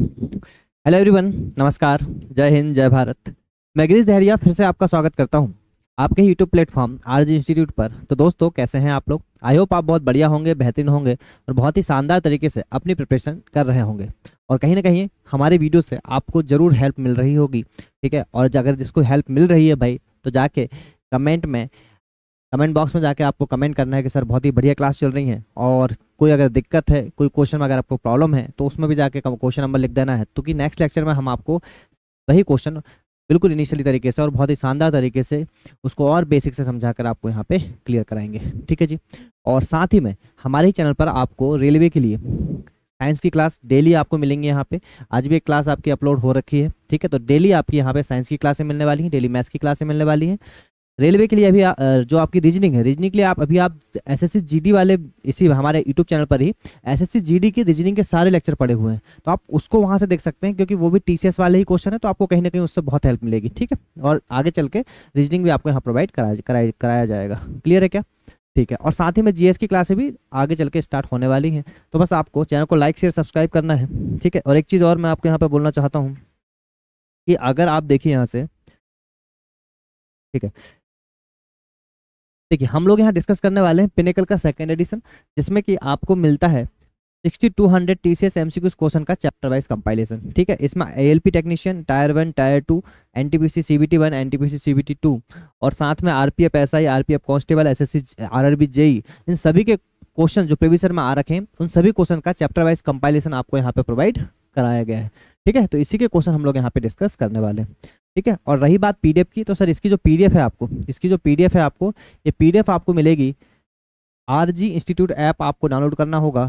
Hello everyone, नमस्कार। जय हिंद, जय भारत। मैं गिरीश दहरिया फिर से आपका स्वागत करता हूं आपके यूट्यूब प्लेटफॉर्म आरजी इंस्टीट्यूट पर। तो दोस्तों, कैसे हैं आप लोग? आई होप आप बहुत बढ़िया होंगे, बेहतरीन होंगे और बहुत ही शानदार तरीके से अपनी प्रिपरेशन कर रहे होंगे। और कहीं ना कहीं हमारे वीडियो से आपको ज़रूर हेल्प मिल रही होगी, ठीक है। और अगर जिसको हेल्प मिल रही है भाई, तो जाके कमेंट में कमेंट बॉक्स में जाके आपको कमेंट करना है कि सर बहुत ही बढ़िया क्लास चल रही है। और कोई अगर दिक्कत है, कोई क्वेश्चन में अगर आपको प्रॉब्लम है, तो उसमें भी जाके क्वेश्चन नंबर लिख देना है, तो कि नेक्स्ट लेक्चर में हम आपको वही क्वेश्चन बिल्कुल इनिशियली तरीके से और बहुत ही शानदार तरीके से उसको और बेसिक से समझाकर आपको यहाँ पे क्लियर कराएंगे, ठीक है जी। और साथ ही में हमारे ही चैनल पर आपको रेलवे के लिए साइंस की क्लास डेली आपको मिलेंगी यहाँ पे। आज भी एक क्लास आपकी अपलोड हो रखी है, ठीक है। तो डेली आपकी यहाँ पे साइंस की क्लासें मिलने वाली हैं, डेली मैथ्स की क्लासें मिलने वाली हैं। रेलवे के लिए अभी जो आपकी रीजनिंग है, रीजनिंग के लिए आप एसएससी जीडी वाले इसी हमारे यूट्यूब चैनल पर ही एसएससी जीडी की रीजनिंग के सारे लेक्चर पड़े हुए हैं, तो आप उसको वहां से देख सकते हैं, क्योंकि वो भी टीसीएस वाले ही क्वेश्चन है, तो आपको कहीं ना कहीं उससे बहुत हेल्प मिलेगी, ठीक है। और आगे चल के रीजनिंग भी आपको यहाँ प्रोवाइड कराया जाएगा। क्लियर है क्या? ठीक है। और साथ ही में जीएस की क्लासें भी आगे चल के स्टार्ट होने वाली हैं, तो बस आपको चैनल को लाइक शेयर सब्सक्राइब करना है, ठीक है। और एक चीज़ और मैं आपको यहाँ पे बोलना चाहता हूँ कि अगर आप देखिए यहाँ से, ठीक है, देखिए हम लोग यहाँ डिस्कस करने वाले हैं पिनेकल का सेकंड एडिशन, जिसमें कि आपको मिलता है 6200 टीसीएस एमसीक्यूज क्वेश्चन का चैप्टर वाइज कंपाइलेशन, ठीक है। इसमें ALP technician, tier 1, tier 2, NTPC CBT 1, NTPC CBT 2 और साथ में RPF SI, RPF constable, SSC, RRB, JE, इन सभी के क्वेश्चन जो प्रीवियस ईयर में आ रखे हैं, उन सभी क्वेश्चन का चैप्टर वाइज कंपाइलेशन आपको यहाँ पे प्रोवाइड कराया गया है, ठीक है। तो इसी के क्वेश्चन हम लोग यहाँ पे डिस्कस करने वाले हैं, ठीक है। और रही बात पीडीएफ की, तो सर इसकी जो पीडीएफ है आपको, ये पीडीएफ आपको मिलेगी। आरजी इंस्टीट्यूट ऐप आपको डाउनलोड करना होगा,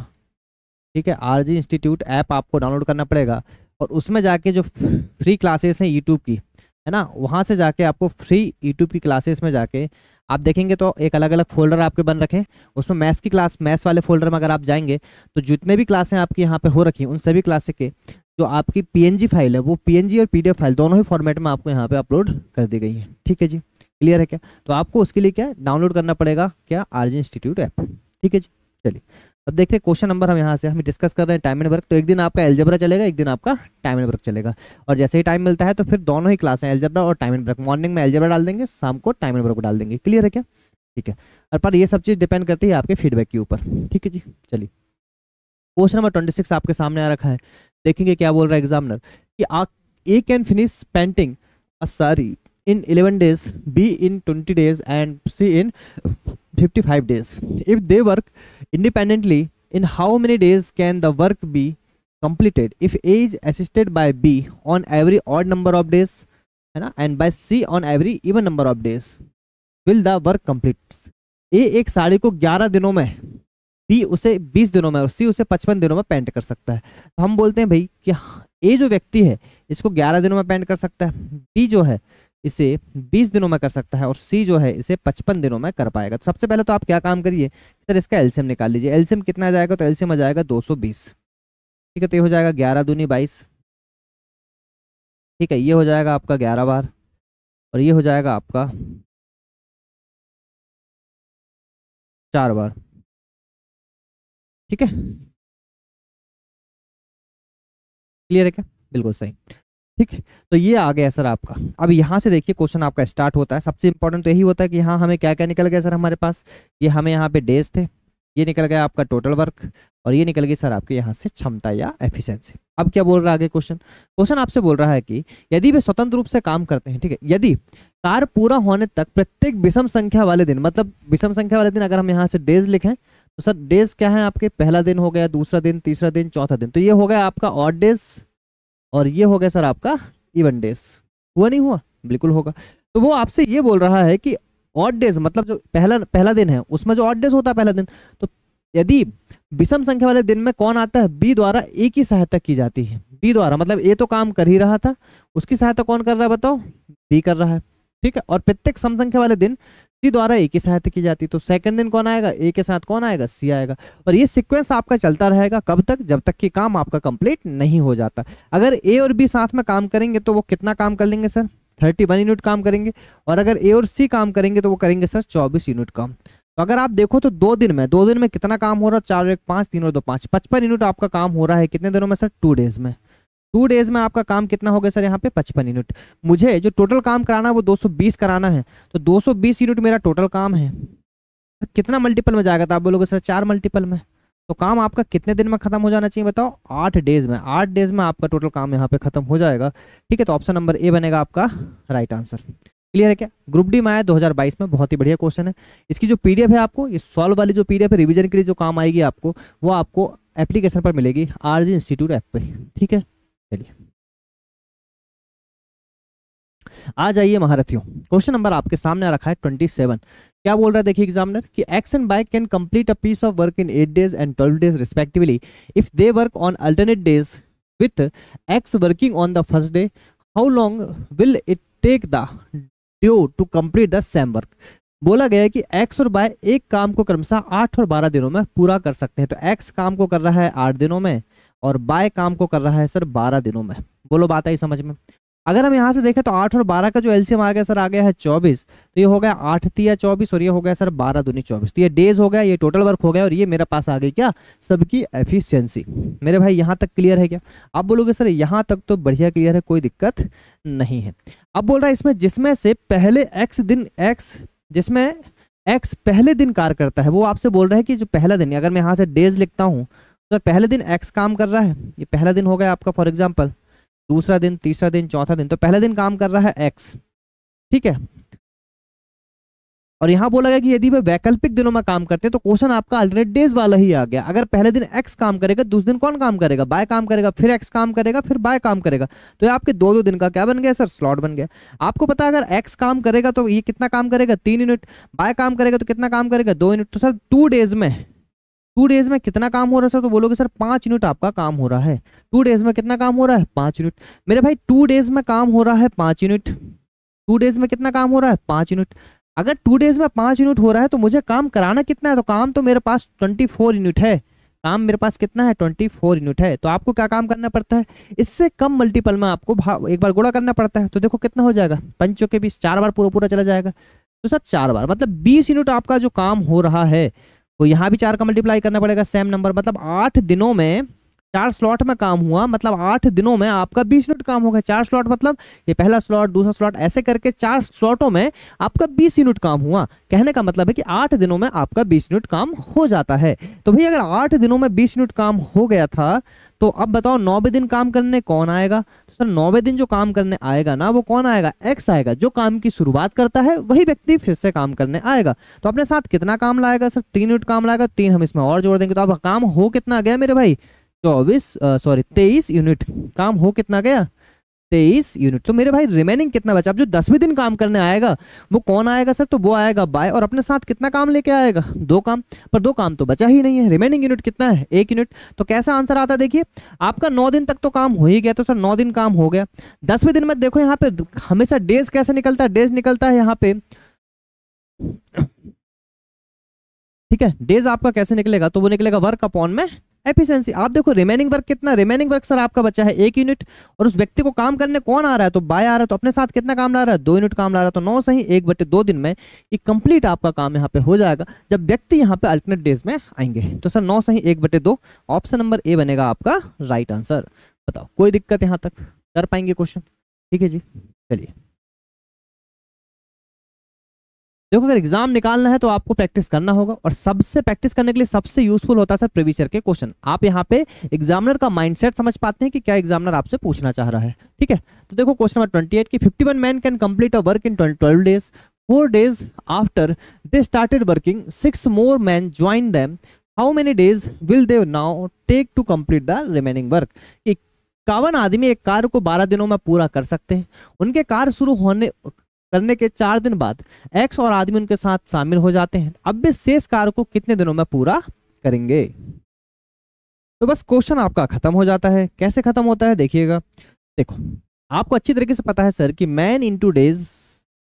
ठीक है। आरजी इंस्टीट्यूट ऐप आपको डाउनलोड करना पड़ेगा और उसमें जाके जो फ्री क्लासेस हैं यूट्यूब की, है ना, वहाँ से जाके आपको फ्री यूट्यूब की क्लासेस में जाके आप देखेंगे तो एक अलग अलग फोल्डर आपके बन रखे हैं। उसमें मैथ्स की क्लास, मैथ्स वाले फोल्डर में अगर आप जाएंगे तो जितने भी क्लासें आपकी यहाँ पे हो रखी हैं, उन सभी क्लासें के जो आपकी पीएनजी फाइल है, वो पीएनजी और पीडीएफ फाइल दोनों ही फॉर्मेट में आपको यहाँ पे अपलोड कर दी गई है, ठीक है जी। क्लियर है क्या? तो आपको उसके लिए क्या डाउनलोड करना पड़ेगा, क्या, आरजी इंस्टीट्यूट ऐप, ठीक है जी। चलिए अब देखते हैं क्वेश्चन नंबर। हम यहाँ से हम डिस्कस कर रहे हैं टाइम एंड वर्क, तो एक दिन आपका एल्जेब्रा चलेगा, एक दिन आपका टाइम एंड वर्क चलेगा। और जैसे ही टाइम मिलता है तो फिर दोनों ही क्लास हैं, एल्जेब्रा और टाइम एंड वर्क। मॉर्निंग में एल्जेब्रा डाल देंगे, शाम को टाइम एंड वर्क डाल देंगे। क्लियर है क्या? ठीक है। और पर ये सब चीज़ डिपेंड करती है आपके फीडबैक के ऊपर, ठीक है जी। चलिए क्वेश्चन नंबर 26 आपके सामने आ रखा है। देखेंगे क्या बोल रहा है एग्जामिनर कि A can finish painting a sari in 11 days, B in 20 days and C in 55 days. If they work independently, in how many days can the work be completed if A is assisted by B on every odd number of days, है ना, and by C on every even number of days? Will the work complete? A एक साड़ी को 11 दिनों में, B उसे 20 दिनों में और C उसे 55 दिनों में पेंट कर सकता है। तो हम बोलते हैं भाई कि A जो व्यक्ति है इसको 11 दिनों में पेंट कर सकता है, B जो है इसे 20 दिनों में कर सकता है और सी जो है इसे 55 दिनों में कर पाएगा। तो सबसे पहले तो आप क्या काम करिए सर, इसका एलसीएम निकाल लीजिए। एलसीएम कितना आ जाएगा? तो एलसीएम आ जाएगा 220, ठीक है। तो ये हो जाएगा 11 दूनी 22, ठीक है। ये हो जाएगा आपका 11 बार और ये हो जाएगा आपका 4 बार, ठीक है। क्लियर है क्या? बिल्कुल सही, ठीक है। तो ये आ गया सर आपका। अब यहाँ से देखिए क्वेश्चन आपका स्टार्ट होता है। सबसे इंपॉर्टेंट तो यही होता है कि यहाँ हमें क्या क्या निकल गया सर हमारे पास। ये हमें यहाँ पे डेज थे, ये निकल गया आपका टोटल वर्क और ये निकल गई सर आपके यहाँ से क्षमता या एफिशिएंसी। अब क्या बोल रहा है आगे क्वेश्चन? क्वेश्चन आपसे बोल रहा है कि यदि वे स्वतंत्र रूप से काम करते हैं, ठीक है, यदि कार्य पूरा होने तक प्रत्येक विषम संख्या वाले दिन, मतलब विषम संख्या वाले दिन अगर हम यहाँ से डेज लिखें तो सर डेज क्या है आपके, पहला दिन हो गया, दूसरा दिन, तीसरा दिन, चौथा दिन, तो ये हो गया आपका ऑड डेज और ये हो गया सर आपका इवन डेज। हुआ नहीं हुआ? बिल्कुल होगा। तो वो आपसे ये बोल रहा है कि ऑड डेज मतलब जो पहला दिन है उसमें जो ऑड डेज होता है पहला दिन, तो यदि विषम संख्या वाले दिन में कौन आता है, बी द्वारा ए की सहायता की जाती है। बी द्वारा मतलब ए तो काम कर ही रहा था, उसकी सहायता कौन कर रहा है बताओ? बी कर रहा है, ठीक है। और प्रत्येक सम संख्या वाले दिन सी द्वारा ए की सहायता की जाती है, तो सेकंड दिन कौन आएगा? ए के साथ कौन आएगा? सी आएगा। और ये सीक्वेंस आपका चलता रहेगा कब तक? जब तक कि काम आपका कंप्लीट नहीं हो जाता। अगर ए और बी साथ में काम करेंगे तो वो कितना काम कर लेंगे सर? 31 यूनिट काम करेंगे। और अगर ए और सी काम करेंगे तो वो करेंगे सर 24 यूनिट काम। तो अगर आप देखो तो 2 दिन में कितना काम हो रहा है? 4 और 1 5, 3 और 2 5, 55 यूनिट आपका काम हो रहा है। कितने दिनों में सर? 2 डेज में। 2 डेज में आपका काम कितना हो गया सर यहाँ पे 55 यूनिट। मुझे जो टोटल काम कराना है वो 220 कराना है, तो 220 यूनिट मेरा टोटल काम है। तो कितना मल्टीपल में जाएगा, तो आप बोलोगे सर 4 मल्टीपल में। तो काम आपका कितने दिन में खत्म हो जाना चाहिए बताओ, 8 डेज में। 8 डेज में आपका टोटल काम यहाँ पे खत्म हो जाएगा। ठीक है, तो ऑप्शन नंबर ए बनेगा आपका राइट आंसर। क्लियर है क्या? ग्रुप डी में आया 2022 में, बहुत ही बढ़िया क्वेश्चन है। इसकी जो पीडीएफ है आपको, ये सॉल्व वाली जो पीडीएफ है रिवीजन के लिए जो काम आएगी आपको, वो आपको एप्लीकेशन पर मिलेगी, आरजी इंस्टीट्यूट ऐप पे। ठीक है, चलिए आ जाइए महारथियों। क्वेश्चन नंबर आपके सामने आ रखा है 27। क्या बोल रहा है देखिए एग्जामिनर कि X and by can complete a piece of work in 8 days and 12 days respectively if they work on alternate days with X working on the first day, how long will it take the due to complete the same work. बोला गया है कि x और bye एक काम को क्रमशः 8 और 12 दिनों में पूरा कर सकते हैं। तो एक्स काम को कर रहा है 8 दिनों में और बाय काम को कर रहा है सर 12 दिनों में। बोलो बात आई समझ में? अगर हम यहाँ से देखें तो 8 और 12 का जो एलसीएम आ गया सर, आ गया है 24। तो ये हो गया 8 तिया 24 और ये हो गया सर 12 दूनी 24। तो ये डेज हो गया, ये टोटल वर्क हो गया, और ये मेरे पास आ गई क्या, सबकी एफिशिएंसी। मेरे भाई यहाँ तक क्लियर है क्या? आप बोलोगे सर यहाँ तक तो बढ़िया क्लियर है, कोई दिक्कत नहीं है। अब बोल रहा है इसमें जिसमें से पहले जिसमें एक्स पहले दिन कार्य करता है, वो आपसे बोल रहा है कि जो पहला दिन, अगर मैं यहाँ से डेज लिखता हूँ तो पहले दिन एक्स काम कर रहा है, ये पहला दिन हो गया आपका फॉर एग्जाम्पल, दूसरा दिन, तीसरा दिन, चौथा दिन, तो पहले दिन काम कर रहा है एक्स। ठीक है, और यहां बोला गया कि यदि वे वैकल्पिक दिनों में काम करते हैं तो क्वेश्चन आपका अल्टरनेट डेज वाला ही आ गया। अगर पहले दिन एक्स काम करेगा, दूसरे दिन कौन काम करेगा, बाय काम करेगा, फिर एक्स काम करेगा, फिर बाय काम करेगा, तो ये आपके 2-2 दिन का क्या बन गया सर, स्लॉट बन गया। आपको पता है अगर एक्स काम करेगा तो ये कितना काम करेगा, 3 यूनिट, बाय काम करेगा तो कितना काम करेगा, 2 यूनिट। तो सर 2 डेज में कितना काम हो रहा है सर, तो बोलोगे सर 5 यूनिट आपका काम हो रहा है। 2 डेज में कितना काम हो रहा है, 5 यूनिट। मेरे भाई 2 डेज में काम हो रहा है 5 यूनिट। 2 डेज में कितना काम हो रहा है, 5 यूनिट। अगर 2 डेज में 5 यूनिट हो रहा है तो मुझे काम कराना कितना है, तो काम तो मेरे पास 24 यूनिट है। काम मेरे पास कितना है, 24 यूनिट है। तो आपको क्या काम करना पड़ता है, इससे कम मल्टीपल में आपको एक बार गुणा करना पड़ता है। तो देखो कितना हो जाएगा, 5 के 20, 4 बार पूरा पूरा चला जाएगा। तो सर 4 बार मतलब 20 यूनिट आपका जो काम हो रहा है, तो यहाँ भी 4 का मल्टीप्लाई करना पड़ेगा सेम नंबर, मतलब 8 दिनों में 4 स्लॉट में काम हुआ, मतलब 8 दिनों में आपका 20 यूनिट काम हो गया। 4 स्लॉट मतलब ये पहला स्लॉट, दूसरा स्लॉट, ऐसे करके 4 स्लॉटों में आपका 20 यूनिट काम हुआ। कहने का मतलब है कि 8 दिनों में आपका 20 यूनिट काम हो जाता है। तो भाई अगर 8 दिनों में 20 यूनिट काम हो गया था, तो अब बताओ 9वें दिन काम करने कौन आएगा। तो सर 9वें दिन जो काम करने आएगा ना, वो कौन आएगा, एक्स आएगा। जो काम की शुरुआत करता है वही व्यक्ति फिर से काम करने आएगा। तो अपने साथ कितना काम लाएगा सर, 3 यूनिट काम लाएगा। 3 हम इसमें और जोड़ देंगे तो अब काम हो कितना गया मेरे भाई, 23 यूनिट काम हो कितना गया, 23 यूनिट। तो मेरे भाई रिमेनिंग कितना बचा, अब जो 10वें दिन काम करने आएगा वो कौन आएगा सर, तो वो आएगा बाय, और अपने साथ कितना काम लेके आएगा, 2 काम। पर 2 काम तो बचा ही नहीं है, रिमेनिंग यूनिट कितना है, 1 यूनिट। तो कैसा आंसर आता है देखिए, आपका 9 दिन तक तो काम हो ही गया, तो सर 9 दिन काम हो गया। 10वें दिन में देखो यहाँ पे हमेशा डेज कैसे निकलता है, डेज निकलता है यहाँ पे, ठीक है। डेज आपका कैसे निकलेगा, तो वो निकलेगा वर्क अपॉन में एफिशिएंसी। आप देखो रिमेनिंग वर्क कितना, रिमेनिंग वर्क सर आपका बचा है 1 यूनिट, और उस व्यक्ति को काम करने कौन आ रहा है, तो बाय आ रहा है। तो अपने साथ कितना काम ला रहा है, 2 यूनिट काम ला रहा है। तो 9 सही 1/2 दिन में ये कंप्लीट आपका काम यहाँ पे हो जाएगा, जब व्यक्ति यहाँ पे अल्टरनेट डेज में आएंगे। तो सर 9 सही 1/2, ऑप्शन नंबर ए बनेगा आपका राइट आंसर। बताओ कोई दिक्कत यहाँ तक, कर पाएंगे क्वेश्चन? ठीक है जी, चलिए देखो, अगर एग्जाम निकालना है तो आपको प्रैक्टिस करना होगा, और सबसे प्रैक्टिस करने के लिए सबसे यूजफुल होता है सर प्रीवियस ईयर के क्वेश्चन। आप यहाँ पे एग्जामिनर का माइंडसेट समझ पाते हैं कि क्या एग्जामिनर आपसे पूछना चाह रहा है। ठीक है, तो देखो क्वेश्चन नंबर 28 की 51 man can complete a work in 12 days, 4 days after they started working 6 more man join them, how many days will they now take to complete the remaining work. 51 आदमी एक कार्य को 12 दिनों में पूरा कर सकते हैं। उनके कार्य शुरू करने के 4 दिन बाद एक्स और आदमी उनके साथ शामिल हो जाते हैं। अब वे शेष कार्य को कितने दिनों में पूरा करेंगे। तो बस क्वेश्चन आपका खत्म हो जाता है। कैसे खत्म होता है देखिएगा, देखो आपको अच्छी तरीके से पता है सर कि man into days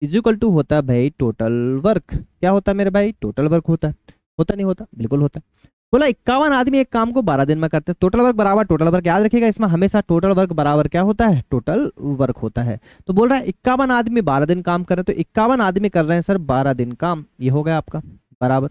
is equal to होता है भाई टोटल वर्क। क्या होता है मेरे भाई, टोटल वर्क होता है। होता नहीं होता, बिल्कुल होता है। बोला 51 आदमी एक काम को 12 दिन में करते हैं, टोटल वर्क बराबर टोटल वर्क। याद रखिएगा इसमें हमेशा टोटल वर्क बराबर क्या होता है, टोटल वर्क होता है। तो बोल रहा है 51 आदमी 12 दिन काम कर रहे हैं, तो 51 आदमी कर रहे हैं सर 12 दिन काम, ये हो गया आपका बराबर।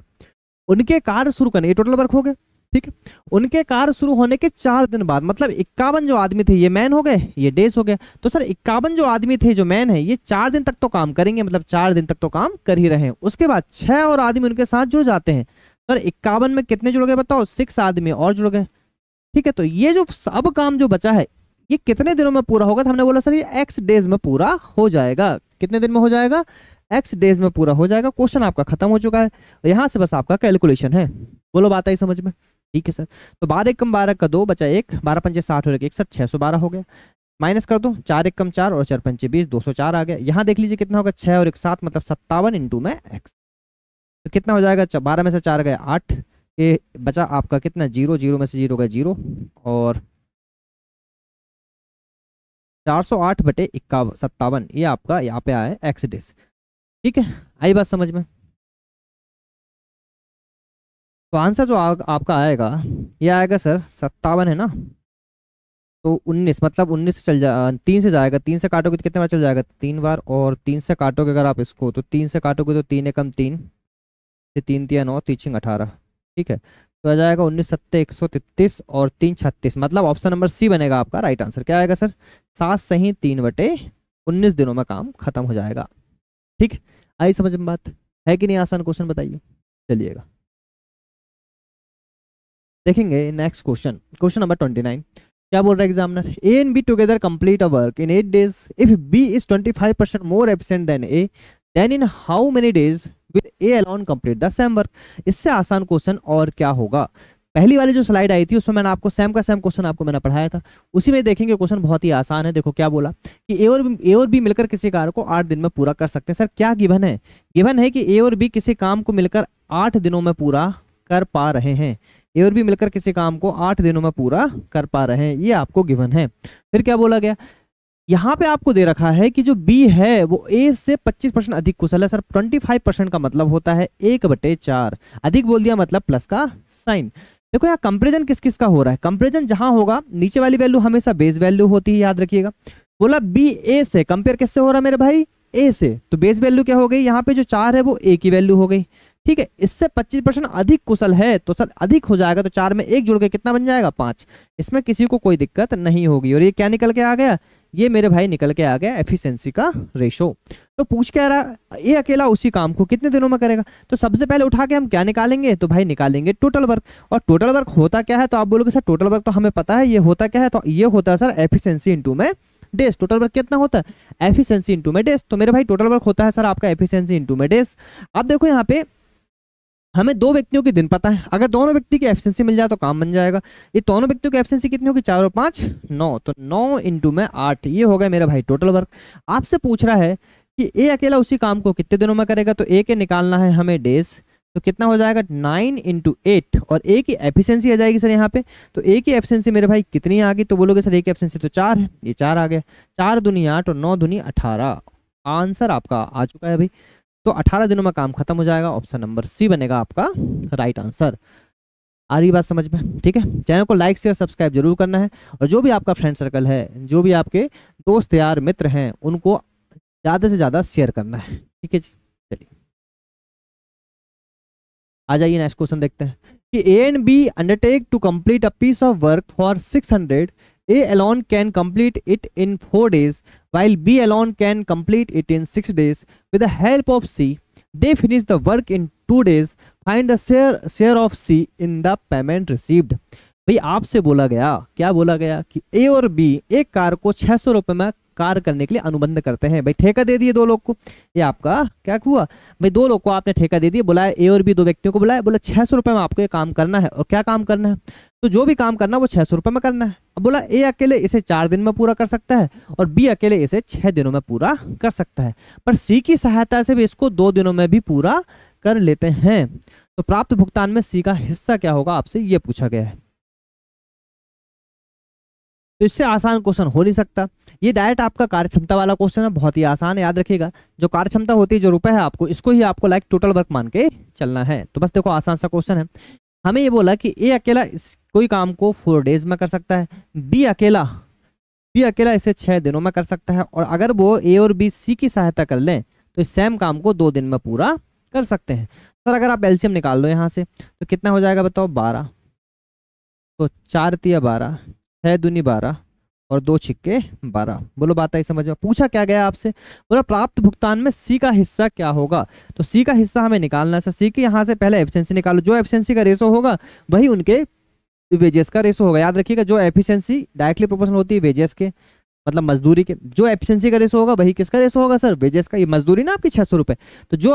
उनके कार्य शुरू करने, ये टोटल वर्क हो गए, ठीक है। उनके कार्य शुरू होने के 4 दिन बाद, मतलब 51 जो आदमी थे ये मैन हो गए, ये डेज हो गए। तो सर 51 जो आदमी थे जो मैन है ये 4 दिन तक तो काम करेंगे, मतलब 4 दिन तक तो काम कर ही रहे हैं। उसके बाद 6 और आदमी उनके साथ जुड़ जाते हैं। सर 51 में कितने जुड़ गए बताओ, 6 आदमी और जुड़ गए। ठीक है, तो ये जो सब काम जो बचा है ये कितने दिनों में पूरा होगा, तो हमने बोला सर ये एक्स डेज में पूरा हो जाएगा। कितने दिन में हो जाएगा, एक्स डेज में पूरा हो जाएगा। क्वेश्चन आपका खत्म हो चुका है, यहां से बस आपका कैलकुलेशन है। बोलो बात आई समझ में? ठीक है सर। तो 12 एकम 12 का 2 बचा 1, 12 पंचे 60 हो गया 61, 612 हो गया। माइनस कर दो, 4 एकम 4 और 4 पंचे 20, 204 आ गया। यहाँ देख लीजिए कितना होगा, 6 और 1 7, मतलब 57 इंटू में एक्स। तो कितना हो जाएगा, 12 में से 4 गए 8, ये बचा आपका कितना, 0, 0 में से 0 गए 0, और 408 बटे 57 ये आपका यहाँ पे आया है एक्स डेज। ठीक है, आई बात समझ में? तो आंसर जो आपका आएगा ये आएगा सर 57 है ना, तो 19, मतलब 19 से चल जा 3 से जाएगा, 3 से काटोगे तो कितने बार चल जाएगा, 3 बार। और 3 से काटोगे अगर आप इसको, तो 3 से काटोगे तो 3 एकम 3 से 3 तिया 9, 3 18। ठीक है, तो आ जाएगा 19 सत्ते 133 और 3 36, मतलब ऑप्शन नंबर सी बनेगा आपका राइट आंसर। क्या आएगा सर, 7 सही 3 बटे 19 दिनों में काम खत्म हो जाएगा। ठीक, आई समझ में बात? है कि नहीं? आसान क्वेश्चन बताइए। चलिएगा देखेंगे नेक्स्ट क्वेश्चन, क्वेश्चन नंबर 29। क्या बोल रहा है examiner, A and B together complete a work in 8 days if B is 25% more efficient than A, then in how many days will A alone complete the same work. इससे आसान question और क्या होगा। पहली वाली जो स्लाइड आई थी उसमें मैंने आपको सेम का सेम क्वेश्चन आपको मैंने पढ़ाया था, उसी में देखेंगे क्वेश्चन बहुत ही आसान है। देखो क्या बोला कि ए और बी मिलकर किसी कार्य को 8 दिन में पूरा कर सकते हैं। सर क्या गिवन है, गिवन है कि ए और बी किसी काम को मिलकर 8 दिनों में पूरा कर पा रहे हैं। ए और बी मिलकर किसी काम को 8 दिनों में पूरा कर पा रहे हैं, ये आपको गिवन है। फिर क्या बोला गया, यहाँ पे आपको दे रखा है कि जो बी है वो ए से 25% अधिक कुशल है। सर 25% का मतलब होता है 1/4, अधिक बोल दिया मतलब प्लस का साइन। देखो यहाँ कंपेरिजन किस किस का हो रहा है, कंपेरिजन जहां होगा नीचे वाली वैल्यू हमेशा बेस वैल्यू होती है, याद रखिएगा। बोला बी ए से, कंपेयर किससे हो रहा है मेरे भाई, ए से, तो बेस वैल्यू क्या हो गई, यहाँ पे जो 4 है वो ए की वैल्यू हो गई। ठीक है, इससे 25% अधिक कुशल है, तो सर अधिक हो जाएगा, तो 4 में 1 जुड़ के कितना बन जाएगा, 5। इसमें किसी को कोई दिक्कत नहीं होगी। और ये क्या निकल के आ गया, ये मेरे भाई निकल के आ गया एफिशिएंसी का रेशो। तो पूछ क्या रहा, ये अकेला उसी काम को कितने दिनों में करेगा। तो सबसे पहले उठा के हम क्या निकालेंगे, तो भाई निकालेंगे टोटल वर्क। और टोटल वर्क होता क्या है, तो आप बोलोगे सर टोटल वर्क तो हमें पता है, ये होता क्या है, तो ये होता है सर एफिशिएंसी इंटू में डेज। टोटल वर्क कितना होता है, एफिशिएंसी इंटू में डेज। तो मेरे भाई टोटल वर्क होता है सर आपका एफिशिएंसी इंटू में डेज। अब देखो यहाँ पे हमें 2 व्यक्तियों के दिन पता है, अगर दोनों व्यक्ति की एफिशिएंसी मिल जाए तो काम बन जाएगा। ये दोनों व्यक्तियों की एफिशिएंसी कितनी होगी, 4 और 5 9, तो 9 इंटू में 8, ये हो गया मेरा भाई टोटल वर्क। आपसे पूछ रहा है कि ए अकेला उसी काम को कितने दिनों में करेगा, तो ए के निकालना है हमें डेज, तो कितना हो जाएगा 9 इंटू 8, और ए की एफिशिएंसी आ जाएगी सर यहाँ पे। तो ए की एफिशिएंसी मेरे भाई कितनी आ गई, तो बोलोगे सर ए की एफिशिएंसी तो 4 है, ये 4 आ गया, 4 दूनी 8 और 9 दूनी 18। आंसर आपका आ चुका है भाई, तो 18 दिनों में काम खत्म हो जाएगा। ऑप्शन नंबर सी बनेगा आपका राइट आंसर। आ रही बात समझ में? ठीक है, चैनल को लाइक शेयर सब्सक्राइब जरूर करना है, और जो भी आपका फ्रेंड सर्कल है, जो भी आपके दोस्त यार मित्र हैं, उनको ज़्यादा से ज़्यादा शेयर करना है। ठीक है जी, चलिए आ जाइए नेक्स्ट क्वेश्चन देखते हैं कि A and B undertake to complete a piece of work for 600। A alone can complete it in 4 days, while B alone can complete it in 6 days. With the help of C, they finish the work in 2 days. Find the share of C in the payment received. भाई आपसे बोला गया, क्या बोला गया कि A और B एक कार को 600 रुपये में कार्य करने के लिए अनुबंध करते हैं। भाई ठेका दे दिए 2 लोग को, ये आपका क्या हुआ भाई, 2 लोग को आपने ठेका दे दिया, बुलाया ए और बी 2 व्यक्तियों को बुलाया, बोला 600 रुपये में आपको ये काम करना है। और क्या काम करना है, तो जो भी काम करना है वो 600 रुपये में करना है। अब बोला ए अकेले इसे 4 दिन में पूरा कर सकता है, और बी अकेले इसे 6 दिनों में पूरा कर सकता है, पर सी की सहायता से भी इसको 2 दिनों में भी पूरा कर लेते हैं। तो प्राप्त भुगतान में सी का हिस्सा क्या होगा, आपसे ये पूछा गया है। तो इससे आसान क्वेश्चन हो नहीं सकता, ये डायरेक्ट आपका कार्यक्षमता वाला क्वेश्चन है, बहुत ही आसान है। याद रखिएगा जो कार्यक्षमता होती है, जो रुपए है आपको, इसको ही आपको लाइक टोटल वर्क मान के चलना है। तो बस देखो आसान सा क्वेश्चन है। हमें ये बोला कि ए अकेला कोई काम को 4 डेज में कर सकता है, बी अकेला इसे 6 दिनों में कर सकता है, और अगर वो ए और बी सी की सहायता कर लें तो इस सेम काम को 2 दिन में पूरा कर सकते हैं। सर अगर आप एलसीएम निकाल लो यहाँ से तो कितना हो जाएगा बताओ, 12। तो 4 तिया 12, 6 दूनी 12 और 2 छिक्के 12। बोलो बात आई समझ में? पूछा क्या गया आपसे, बोला प्राप्त भुगतान में सी का हिस्सा क्या होगा। तो सी का हिस्सा हमें निकालना है सर। सी की यहाँ से पहले एफिशिएंसी निकालो, जो एफिशिएंसी का रेशो होगा वही उनके वेजेस का रेशो होगा। याद रखिएगा, जो एफिशिएंसी डायरेक्टली प्रोपोर्शनल होती है वेजेस के, मतलब मजदूरी के, जो एफिशिएंसी का रेशो होगा वही किसका रेशो होगा सर, वेजेस का। ये मजदूरी ना आपकी 600 रुपए, तो जो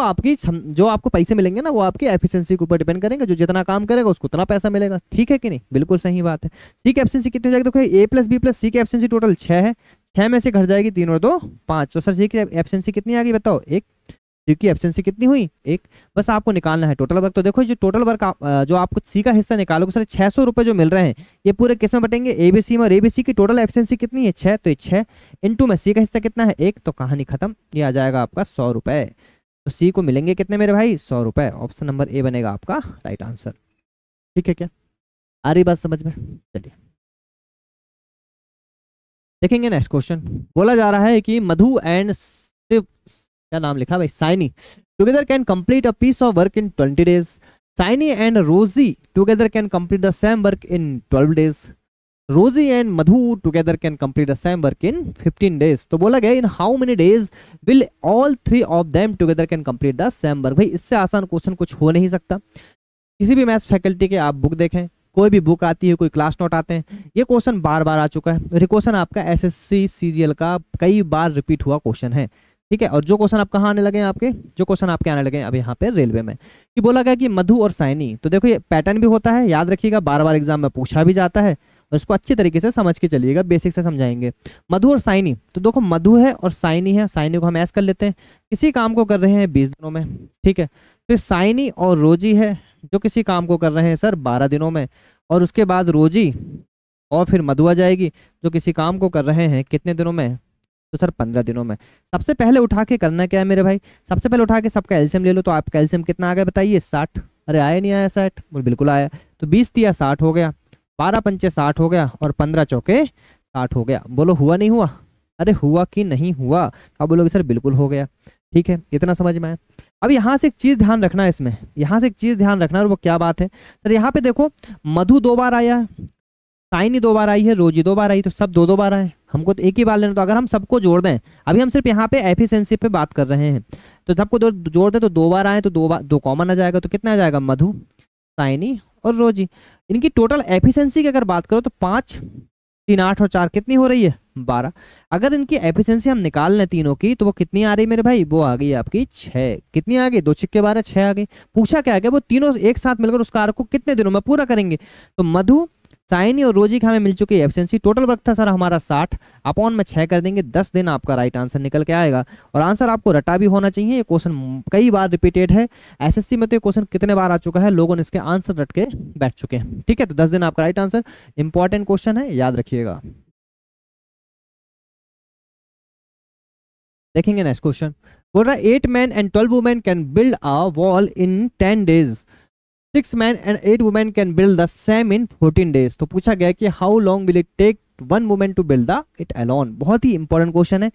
आपको पैसे मिलेंगे ना वो आपकी एफिशिएंसी के ऊपर डिपेंड करेंगे। जो जितना काम करेगा उसको उतना पैसा मिलेगा। ठीक है कि नहीं? बिल्कुल सही बात है। सी की एफिशिएंसी कितनी हो जाएगी? देखो ए प्लस बी प्लस सी की एफिशिएंसी टोटल 6 है, 6 में से घट जाएगी 3 और 2 5। तो सर सी की एफिशिएंसी कितनी आ गई बताओ? 1। सी की एफिशिएंसी कितनी हुई? 1। बस आपको निकालना है टोटल वर्क। तो देखो जो टोटल वर्क जो आपको सी का हिस्सा निकालोगे सर, 600 रुपए जो मिल रहे हैं ये पूरे किस में बटेंगे? एबीसी में। और एबीसी की टोटल एफिशिएंसी कितनी है? 6। तो ये 6 इंटू में सी का हिस्सा कितना है? 1। तो कहानी खत्म, ये आ जाएगा आपका 100 रुपए। तो सी को मिलेंगे कितने मेरे भाई? 100 रुपए। ऑप्शन नंबर ए बनेगा आपका राइट आंसर। ठीक है क्या? आ रही बात समझ में? चलिए देखेंगे नेक्स्ट क्वेश्चन। बोला जा रहा है कि मधु एंड क्या नाम लिखा भाई? Saini together can complete a piece of work in 20 days. Saini and Rosy together can complete the same work in 12 days. Rosy and Madhu together can complete the same work in 15 days. तो बोला गया in how many days will all 3 of them together can complete the same work. भाई इससे आसान question कुछ हो नहीं सकता। किसी भी मैथ्स फैकल्टी के आप बुक देखें, कोई भी बुक आती है, कोई क्लास नोट आते हैं, ये क्वेश्चन बार बार आ चुका है। ये क्वेश्चन आपका एसएससी सीजीएल का कई बार रिपीट हुआ क्वेश्चन है। ठीक है, और जो क्वेश्चन आप कहाँ आने लगे हैं, आपके जो क्वेश्चन आपके आने लगे हैं अब यहाँ पे रेलवे में, कि बोला गया कि मधु और साइनी। तो देखो ये पैटर्न भी होता है, याद रखिएगा, बार बार एग्जाम में पूछा भी जाता है और इसको अच्छी तरीके से समझ के चलिएगा, बेसिक से समझाएंगे। मधु और साइनी, तो देखो मधु है और साइनी है, साइनी को हम ऐसे कर लेते हैं, किसी काम को कर रहे हैं 20 दिनों में। ठीक है, फिर साइनी और रोजी है जो किसी काम को कर रहे हैं सर 12 दिनों में, और उसके बाद रोजी और फिर मधु आ जाएगी जो किसी काम को कर रहे हैं कितने दिनों में? तो सर 15 दिनों में। सबसे पहले उठा के करना क्या है मेरे भाई? सबसे पहले उठा के सबका एलसीएम ले लो। तो आपका एलसीएम कितना आ गया बताइए? 60। अरे आया नहीं आया 60? बिल्कुल आया। तो 20 तिया 60 हो गया, 12 पंचे 60 हो गया और 15 चौके 60 हो गया। बोलो हुआ नहीं हुआ? अरे हुआ कि नहीं हुआ? आप बोलोगे सर बिल्कुल हो गया। ठीक है, इतना समझ में आया। अब यहाँ से एक चीज ध्यान रखना है इसमें, यहाँ से एक चीज ध्यान रखना, और वो क्या बात है सर? यहाँ पे देखो मधु 2 बार आया, साइनी 2 बार आई है, रोजी 2 बार आई, तो सब 2 बार आए। हमको तो एक ही बार लेना। तो अगर हम सबको जोड़ दें, अभी हम सिर्फ यहाँ पे एफिशिएंसी पे बात कर रहे हैं, तो सबको जोड़ दें तो 2 बार आए, तो 2 कॉमन आ जाएगा। तो कितना आ जाएगा? मधु, साइनी और रोजी। इनकी टोटल एफिशिएंसी की अगर बात करो तो 5, 3, 8 और 4 कितनी हो रही है? 12। अगर इनकी एफिशिएंसी हम निकाल लें तीनों की, तो वो कितनी आ रही है मेरे भाई? वो आ गई आपकी 6। कितनी आ गई? 2 छिक्के 12, 6 आ गई। पूछा क्या गया? वो तीनों एक साथ मिलकर उस कार्य को कितने दिनों में पूरा करेंगे? तो मधु, साइनी और रोजी की हमें मिल चुकी है एफिशिएंसी। टोटल वर्क था सर हमारा 60, अपॉन में 6 कर देंगे, 10 दिन आपका राइट आंसर निकल के आएगा। और आंसर आपको रटा भी होना चाहिए, ये क्वेश्चन कई बार रिपीटेड है एसएससी में। तो ये क्वेश्चन कितने बार आ चुका है, लोगों ने इसके आंसर रट के बैठ चुके हैं। ठीक है, तो 10 दिन आपका राइट आंसर। इंपॉर्टेंट क्वेश्चन है, याद रखिएगा। देखेंगे नेक्स्ट क्वेश्चन। बोल रहा है 8 men and 12 women can build a wall in 10 days. 6 men and 8 women can build the same in 14 days. तो पूछा गया कि how long will it take 1 woman to build it alone. बहुत ही इंपॉर्टेंट क्वेश्चन है।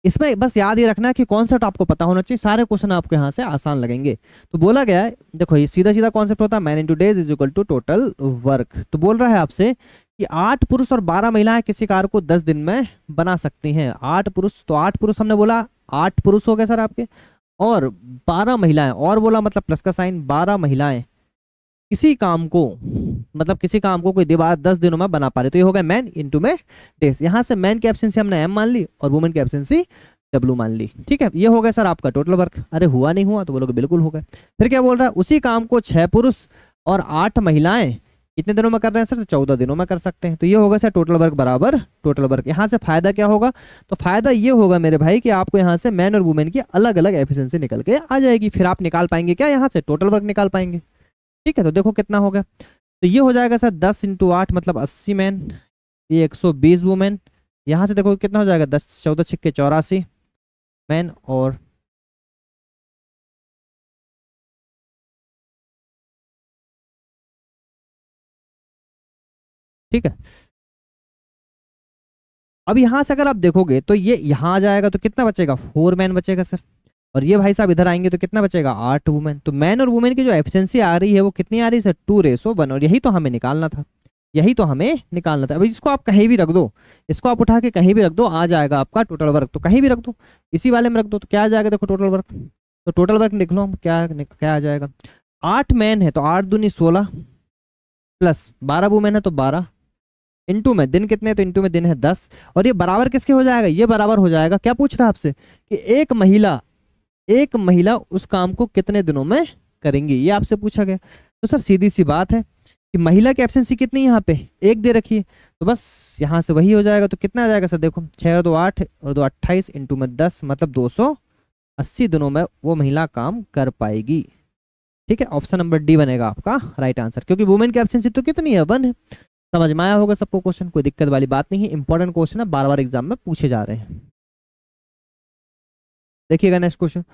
इसमें बस याद ही रखना कि कॉन्सेप्ट आपको पता होना चाहिए, सारे क्वेश्चन आपको यहाँ से आसान लगेंगे। तो बोला गया है, देखो ये सीधा सीधा कॉन्सेप्ट होता है, man into days is equal to total work. तो बोल रहा है आपसे कि 8 पुरुष और 12 महिलाएं किसी कार्य को 10 दिन में बना सकती हैं। 8 पुरुष, तो 8 पुरुष हमने बोला, 8 पुरुष हो गए सर आपके, और 12 महिलाएं, और बोला मतलब प्लस का साइन, 12 महिलाएं किसी काम को, मतलब किसी काम को कोई दीवार 10 दिनों में बना पा रहे। तो ये हो गया मैन इंटू में डेज। यहाँ से मैन की एब्सेंसी हमने एम मान ली और वुमेन की एब्सेंसी डब्ल्यू मान ली। ठीक है, ये हो गया सर आपका टोटल वर्क। अरे हुआ नहीं हुआ? तो बोलोगे बिल्कुल हो गया। फिर क्या बोल रहा है? उसी काम को 6 पुरुष और 8 महिलाएं कितने दिनों में कर रहे हैं सर? तो 14 दिनों में कर सकते हैं। तो ये होगा सर टोटल वर्क बराबर टोटल वर्क। यहाँ से फायदा क्या होगा? तो फायदा ये होगा मेरे भाई कि आपको यहाँ से मैन और वुमेन की अलग अलग एफिशिएंसी निकल के आ जाएगी। फिर आप निकाल पाएंगे क्या? यहाँ से टोटल वर्क निकाल पाएंगे। ठीक है, तो देखो कितना हो गया। तो ये हो जाएगा सर 10 इंटू 8 मतलब 80 मैन, ये 120 वुमेन। यहाँ से देखो कितना हो जाएगा? 10, 14 छिक्के 84 मैन, और ठीक है। अब यहाँ से अगर आप देखोगे तो ये यहाँ आ जाएगा, तो कितना बचेगा? 4 मैन बचेगा सर। और ये भाई साहब इधर आएंगे तो कितना बचेगा? 8 वुमेन। तो मैन और वुमेन की जो एफिशिएंसी आ रही है वो कितनी आ रही है सर? 2:1। और यही तो हमें निकालना था। यही तो हमें निकालना था। अभी इसको आप कहीं भी रख दो, इसको आप उठा के कहीं भी रख दो, आ जाएगा आपका टोटल वर्क। तो कहीं भी रख दो, इसी वाले में रख दो, तो क्या आ जाएगा देखो टोटल वर्क। तो टोटल वर्क लिख लो हम, क्या क्या आ जाएगा। 8 मैन है तो 8 दूनी 16 प्लस 12 वुमेन है तो 12, इंटू में दिन कितने हैं तो इंटू में दिन है 10। और ये बराबर किसके हो जाएगा, ये बराबर हो जाएगा, क्या पूछ रहा है आपसे कि एक महिला उस काम को कितने दिनों में करेंगी, ये आपसे पूछा गया। तो सर सीधी सी बात है कि महिला की एब्सेंसी कितनी यहाँ पे 1 दे रखी है, तो बस यहाँ से वही हो जाएगा। तो कितना आ जाएगा सर देखो, 6 और 2 8 और 2 28 इंटू में 10, मतलब 280 दिनों में वो महिला काम कर पाएगी। ठीक है, ऑप्शन नंबर डी बनेगा आपका राइट आंसर, क्योंकि वुमेन की एब्सेंसी तो कितनी है 1 है। समझ में आया होगा सबको क्वेश्चन, कोई दिक्कत वाली बात नहीं है, इंपॉर्टेंट क्वेश्चन है, बार बार एग्जाम में पूछे जा रहे हैं। देखिएगा नेक्स्ट क्वेश्चन,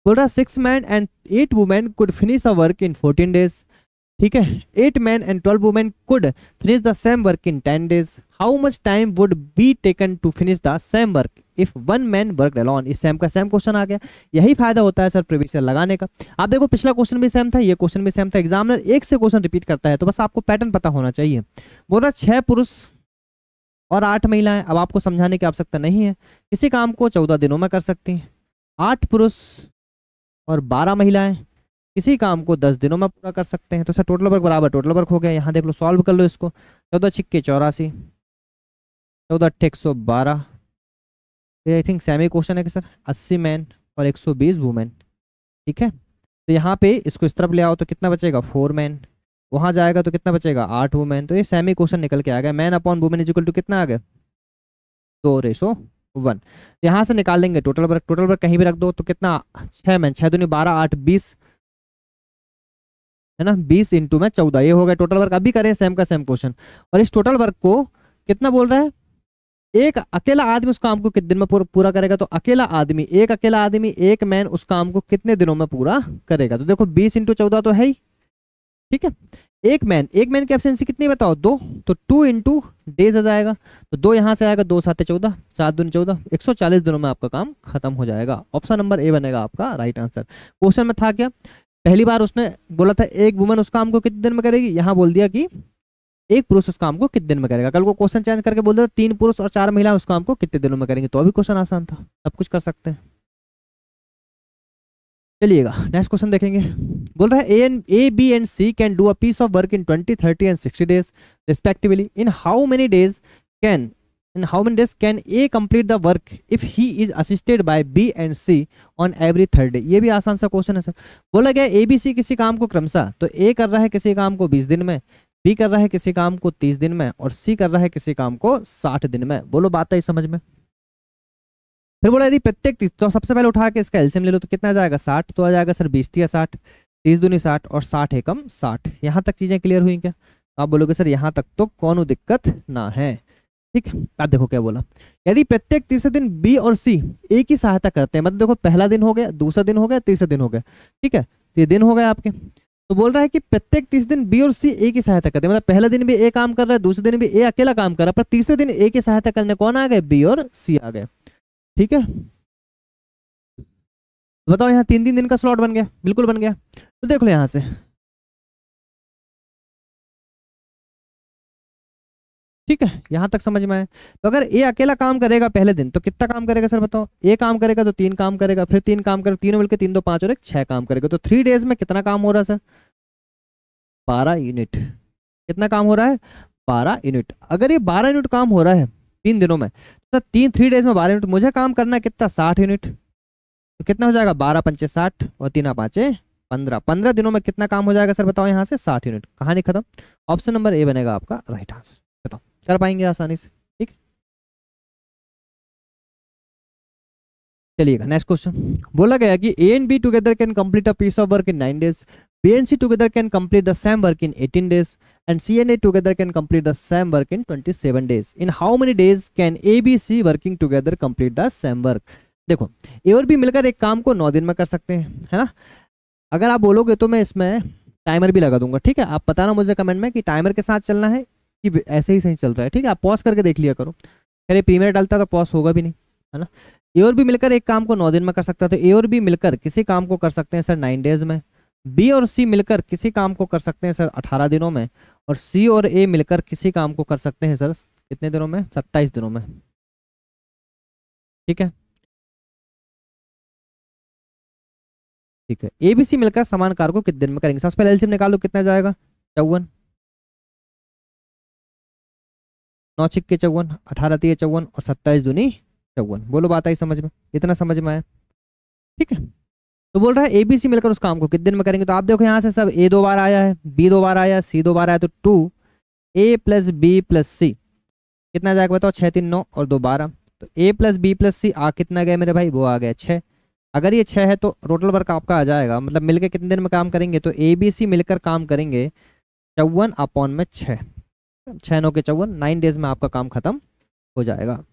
बोल रहा 6 man and 8 women could finish a work in 14 days. ठीक है, 8 man and 12 women could finish the same work in 10 days. How much time would be taken to finish the same work if 1 man work alone. इस same का same question आ गया। यही फायदा होता है सर प्रीवियस ईयर लगाने का। आप देखो पिछला क्वेश्चन भी सेम था, ये क्वेश्चन भी सेम था, एग्जामिनर एक से क्वेश्चन रिपीट करता है, तो बस आपको पैटर्न पता होना चाहिए। बोल रहा 6 पुरुष और 8 महिलाएं। अब आपको समझाने की आवश्यकता नहीं है, किसी काम को 14 दिनों में कर सकती हैं। 8 पुरुष और 12 महिलाएं किसी काम को 10 दिनों में पूरा कर सकते हैं। तो सर टोटल वर्क बराबर टोटल वर्क हो गया। यहाँ देख लो, सॉल्व कर लो इसको। 14 छिक्के 84, 14 अट्ठे 112। आई थिंक सेमी क्वेश्चन है कि सर 80 मैन और 120 वुमेन। ठीक है, तो यहाँ पे इसको इस तरफ ले आओ तो कितना बचेगा 4 मैन, वहाँ जाएगा तो कितना बचेगा 8 वुमेन। तो ये सेमी क्वेश्चन निकल के आ गया। Man upon women is equal to कितना आ गया 2:1। यहाँ से निकाल लेंगे टोटल वर्क। टोटल वर्क कहीं भी रख दो तो कितना 6 मैन, 6 दूनी 12 8 20 है ना, 20 इंटू में 14, ये हो गया टोटल वर्क। अभी करें सेम का सेम क्वेश्चन, और इस टोटल वर्क को कितना बोल रहा है, एक अकेला आदमी उस काम को कितने दिन में पूरा करेगा। तो एक अकेला आदमी एक मैन उस काम को कितने दिनों में पूरा करेगा। तो देखो 20 इंटू 14 तो है ही। ठीक है, एक मैन की एब्सेंसी कितनी बताओ 2, तो 2 इंटू डेज आ जाएगा। तो 2 यहाँ से आएगा, 2 7 14, 7 दूनी 14, 140 दिनों में आपका काम खत्म हो जाएगा। ऑप्शन नंबर ए बनेगा आपका राइट आंसर। क्वेश्चन में था क्या, पहली बार उसने बोला था एक वुमन उस काम को कितने दिन में करेगी, यहाँ बोल दिया कि एक पुरुष उस काम को कितने दिन में करेगा। कल को क्वेश्चन चेंज करके बोल दिया 3 पुरुष और 4 महिलाएं उस काम को कितने दिनों में करेंगे, तो अभी क्वेश्चन आसान था, सब कुछ कर सकते हैं। चलिएगा नेक्स्ट क्वेश्चन देखेंगे। बोल रहा है A B and C can do a piece of work in 20 30 and 60 days respectively. In how many days can A complete the work if he is assisted by B and C on every third day. ये भी आसान सा question है sir. बोला गया ए B सी किसी काम को क्रमशः, तो ए कर रहा है किसी काम को 20 दिन में, बी कर रहा है किसी काम को 30 दिन में, और सी कर रहा है किसी काम को 60 दिन में। बोलो बात है समझ में। फिर बोला यदि प्रत्येक 30, तो सबसे पहले उठा के इसका एलसीएम ले लो, तो कितना आ जाएगा 60। तो आ जाएगा सर 20 या 60, 30 दूनी 60 और 60 एकम 60। यहाँ तक चीजें क्लियर हुई क्या। आप बोलोगे सर यहाँ तक तो कौन दिक्कत ना है। ठीक है, आप देखो क्या बोला, यदि प्रत्येक तीसरे दिन बी और सी ए की सहायता करते हैं, मतलब देखो पहला दिन हो गया, दूसरा दिन हो गया, तीसरा दिन हो गया। ठीक है, तो ये दिन हो गए आपके। तो बोल रहा है कि प्रत्येक तीसरे दिन बी और सी ए की सहायता करते हैं, मतलब पहला दिन भी ए काम कर रहा है, दूसरे दिन भी ए अकेला काम कर रहा है, पर तीसरे दिन ए की सहायता करने कौन आ गए, बी और सी आ गए। ठीक है, तो बताओ यहाँ 3 दिन का स्लॉट बन गया, बिल्कुल बन गया। तो देख लो यहाँ से, ठीक है, यहां तक समझ में आए। तो अगर ए अकेला काम करेगा पहले दिन तो कितना काम करेगा सर बताओ, ए काम करेगा तो 3 काम करेगा, फिर 3 काम करेगा, तीनों मिलकर 3 2 5 और 1 6 काम करेगा। तो 3 डेज में कितना काम हो रहा है सर, 12 यूनिट। कितना काम हो रहा है, 12 यूनिट। अगर ये 12 यूनिट काम हो रहा है 3 दिनों में, तो 3 डेज में 12 यूनिट, मुझे काम करना है कितना 60 यूनिट। तो कितना हो जाएगा 12 पंचे 60 और 3 5 15, 15 दिनों में कितना काम हो जाएगा सर बताओ यहाँ से 60 यूनिट। कहानी खत्म। ऑप्शन नंबर ए बनेगा आपका राइट आंसर। बताओ कर पाएंगे आसानी से। ठीक, चलिएगा नेक्स्ट क्वेश्चन। बोला गया कि A and B together can complete a piece of work in 9 days, B and C together can complete the same work in 18 days and C and A together can complete the same work in 27 days. In how many days can A B C working together complete the same work. देखो A और B मिलकर एक काम को 9 दिन में कर सकते हैं, है ना। अगर आप बोलोगे तो मैं इसमें टाइमर भी लगा दूंगा। ठीक है, आप बताना मुझे कमेंट में कि टाइमर के साथ चलना है कि ऐसे ही सही चल रहा है। ठीक है, आप पॉज करके देख लिया करो। अरे प्रीमियर डालता तो पॉज होगा भी नहीं, है ना। ए और बी मिलकर एक काम को 9 दिन में कर सकता है, तो ए और बी मिलकर किसी काम को कर सकते हैं सर 9 डेज में। बी और सी मिलकर किसी काम को कर सकते हैं सर 18 दिनों में, और सी और ए मिलकर किसी काम को कर सकते हैं सर कितने दिनों में? 27 दिनों में। ठीक है, ठीक है। ए बी सी मिलकर समान कार्य को कितने दिन में करेंगे? सबसे पहले एलसीएम निकालो, कितना जाएगा? 54, 9 छिक्के 54, 18 तिये 54 और 27 दूनी 54। बोलो बात आई समझ में? इतना समझ में आया? ठीक है। तो बोल रहा है एबीसी मिलकर उस काम को कितने दिन में करेंगे। तो आप देखो यहाँ से सब ए 2 बार आया है, बी 2 बार आया, सी 2 बार आया, तो 2 ए प्लस बी प्लस सी कितना जाएगा बताओ? 6 3 9 और 2 12। तो ए प्लस बी प्लस सी आ कितना गया मेरे भाई? वो आ गया 6। अगर ये 6 है तो टोटल वर्क आपका आ जाएगा, मतलब मिलकर कितने दिन में काम करेंगे? तो ए बी सी मिलकर काम करेंगे 54/6, 6 9 के 54, 9 डेज में आपका काम खत्म हो जाएगा।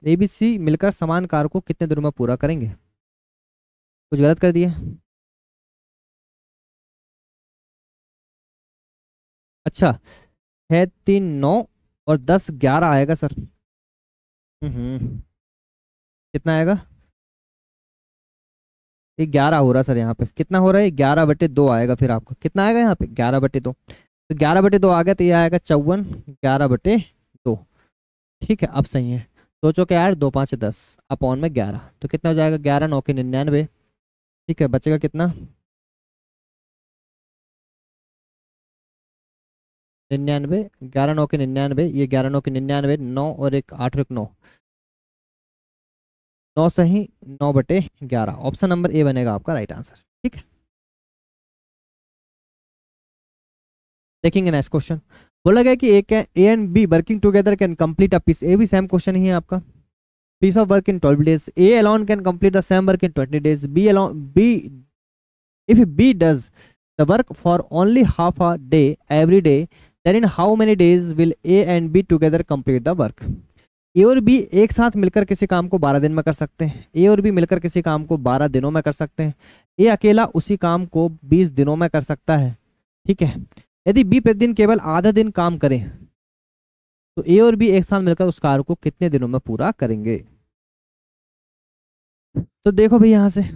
ए बी सी मिलकर समान कार्य को कितने दिनों में पूरा करेंगे? कुछ गलत कर दिए? अच्छा, 6 3 9 और 10 11 आएगा सर। कितना आएगा? ये 11 हो रहा है सर। यहाँ पे कितना हो रहा है? 11/2 आएगा। फिर आपको कितना आएगा यहाँ पे? 11/2। तो 11/2 आ गया, तो ये आएगा 54 11/2। ठीक है, अब सही है। 2 चौके 8, 2 5 10 अपॉन में 11, तो कितना हो जाएगा? 11 9 के 99। ठीक है, बचेगा कितना? 99। 11 9 के 99, ये 11 9 के 99, 9 और एक 8 और एक 9, 9 सही 9/11। ऑप्शन नंबर ए बनेगा आपका राइट आंसर। ठीक है, देखेंगे नेक्स्ट क्वेश्चन। बोला गया कि A and B working together can complete a piece. A भी सेम क्वेश्चन ही है आपका। Piece of work in 12 days। A alone can complete the same work in 20 days। B alone B if B does the work for only half a day every day, then in how many days will A and B together complete the work. A और B एक साथ मिलकर किसी काम को 12 दिन में कर सकते हैं। ए और बी मिलकर किसी काम को 12 दिनों में कर सकते हैं। ए अकेला उसी काम को 20 दिनों में कर सकता है। ठीक है, यदि बी प्रतिदिन केवल आधा दिन काम करे तो ए और बी एक साथ मिलकर उस कार्य को कितने दिनों में पूरा करेंगे? तो देखो भाई, यहां से ये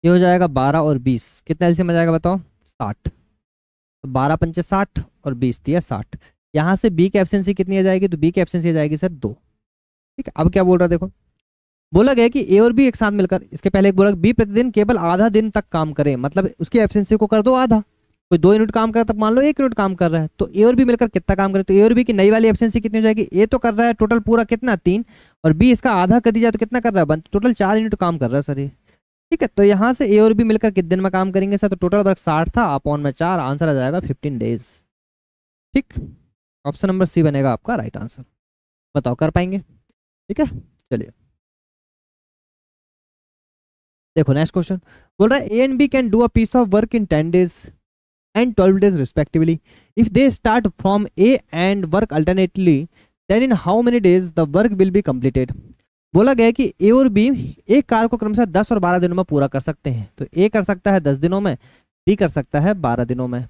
हो जाएगा 12 और 20, कितना एलसीएम आ जाएगा बताओ? 60। तो 12 पंचे 60 और 20 दिया 60। यहाँ से बी की एफिशिएंसी कितनी आ जाएगी? तो बी की एफिशिएंसी आ जाएगी सर 2। ठीक है, अब क्या बोल रहा है देखो। बोला गया कि ए और बी एक साथ मिलकर, इसके पहले एक बोला बी प्रतिदिन केवल आधा दिन तक काम करे, मतलब उसकी एफिशिएंसी को कर दो आधा। कोई 2 यूनिट काम कर रहा है, तब मान लो 1 यूनिट काम कर रहा है, तो ए और बी मिलकर कितना काम करे? तो ए और बी की नई वाली एफिशिएंसी कितनी हो जाएगी? ए तो कर रहा है टोटल पूरा कितना 3, और बी इसका आधा कर दिया तो कितना कर रहा है? टोटल 4 यूनिट काम कर रहा है सर ये। ठीक है, तो यहाँ से ए और बी मिलकर कितने दिन में काम करेंगे सर? तो टोटल वर्क 60 था, अपॉन में 4, आंसर आ जाएगा 15 डेज। ठीक, ऑप्शन नंबर सी बनेगा आपका राइट आंसर। बताओ कर पाएंगे? ठीक है, चलिए देखो नेक्स्ट क्वेश्चन। बोल रहा है A and B can do a piece of work in 10 days and 12 days respectively. If they start from A and work alternately, then in how many days the work will be completed? बोला गया कि ए और B एक कार्य को क्रमशः 10 और 12 दिनों में पूरा कर सकते हैं। तो ए कर सकता है 10 दिनों में, बी कर सकता है 12 दिनों में,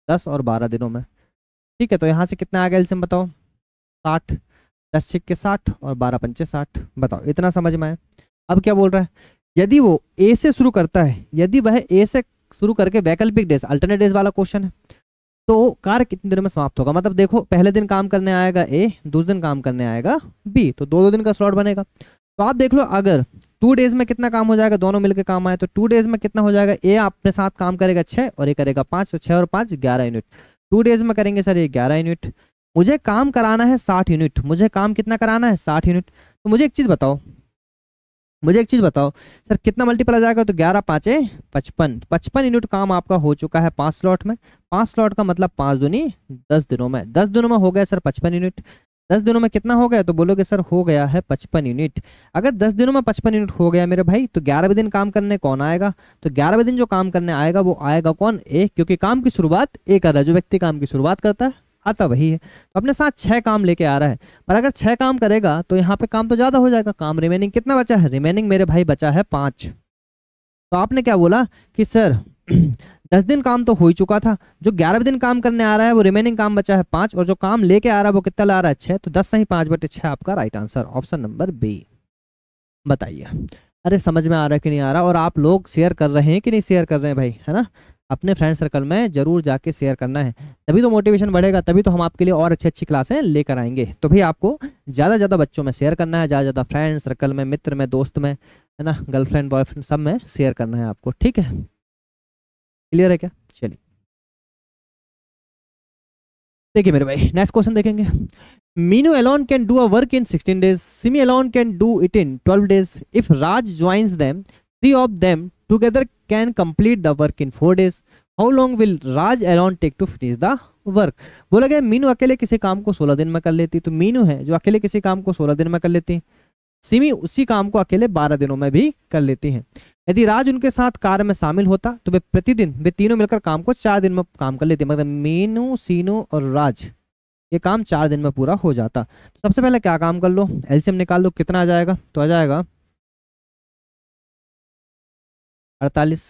10 और 12 दिनों में। ठीक है, तो यहाँ से कितना आ गया एलसीएम बताओ? 60, 10 छिक्के 60 और 12 पंचे 60। बताओ इतना समझ में आया? अब क्या बोल रहा है, यदि वो ए से शुरू करता है, यदि वह ए से शुरू करके वैकल्पिक डेज अल्टरनेट डेज वाला क्वेश्चन है, तो कार्य कितने दिन में समाप्त होगा? मतलब देखो, पहले दिन काम करने आएगा ए, दूसरे दिन काम करने आएगा बी, तो 2-2 दिन का स्लॉट बनेगा। तो आप देख लो, अगर 2 डेज में कितना काम हो जाएगा, दोनों मिलकर काम आए, तो 2 डेज में कितना हो जाएगा? ए अपने साथ काम करेगा 6 और ए करेगा 5, तो 6 और 5 11 यूनिट। 2 डेज में करेंगे सर ये 11 यूनिट। मुझे काम कराना है 60 यूनिट। मुझे काम कितना कराना है? 60 यूनिट। तो मुझे एक चीज बताओ, सर कितना मल्टीपल आ जाएगा? तो 11 5 55, 55 यूनिट काम आपका हो चुका है 5 स्लॉट में। 5 स्लॉट का मतलब 5 दूनी 10 दिनों में। 10 दिनों में हो गया सर 55 यूनिट। 10 दिनों में कितना हो गया? तो बोलोगे सर हो गया है 55 यूनिट। अगर 10 दिनों में 55 यूनिट हो गया मेरे भाई, तो 11वें दिन काम करने कौन आएगा? तो 11वें दिन जो काम करने आएगा वो आएगा कौन? ए, क्योंकि काम की शुरुआत ए कर रहा है। जो व्यक्ति काम की शुरुआत करता है आता वही है। तो अपने साथ 6 काम लेके आ रहा है, पर अगर 6 काम करेगा तो यहाँ पे काम तो ज्यादा हो जाएगा। काम रिमेनिंग कितना बचा है? रिमेनिंग मेरे भाई बचा है 5। तो आपने क्या बोला कि सर 10 दिन काम तो हो ही चुका था, जो 11वें दिन काम करने आ रहा है वो रिमेनिंग काम बचा है 5, और जो काम लेके आ रहा है वो कितना ला रहा है? 6। तो 10 सही 5/6 आपका right answer, option number B. बताइए अरे समझ में आ रहा है कि नहीं आ रहा, और आप लोग शेयर कर रहे हैं कि नहीं शेयर कर रहे हैं भाई, है ना। अपने फ्रेंड सर्कल में जरूर जाके शेयर करना है, तभी तो मोटिवेशन बढ़ेगा, तभी तो हम आपके लिए और अच्छी अच्छी क्लासें लेकर आएंगे। तो भाई आपको ज़्यादा से ज़्यादा बच्चों में शेयर करना है, ज़्यादा से ज़्यादा फ्रेंड सर्कल में, मित्र में, दोस्त में, है ना, गर्लफ्रेंड बॉयफ्रेंड सब में शेयर करना है आपको, ठीक है। क्लियर है क्या? चलिए देखिए मेरे भाई, नेक्स्ट क्वेश्चन देखेंगे। Meenu alone can do a work in 16 days. Simi alone can do it in 12 days. If Raj joins them, three of them together can complete the work in 4 days. How long will Raj alone take to finish the work? बोला गया मीनू अकेले किसी काम को 16 दिन में कर लेती, तो मीनू है जो अकेले किसी काम को 16 दिन में कर लेती, सिमी उसी काम को अकेले 12 दिनों में भी कर लेती हैं। यदि राज उनके साथ कार्य में शामिल होता तो वे तीनों मिलकर काम को 4 दिन में काम कर लेते, मतलब मीनू, सीनू और राज ये काम 4 दिन में पूरा हो जाता। तो सबसे पहले क्या काम कर लो, एलसीएम निकाल लो, कितना आ जाएगा, तो आ जाएगा 48,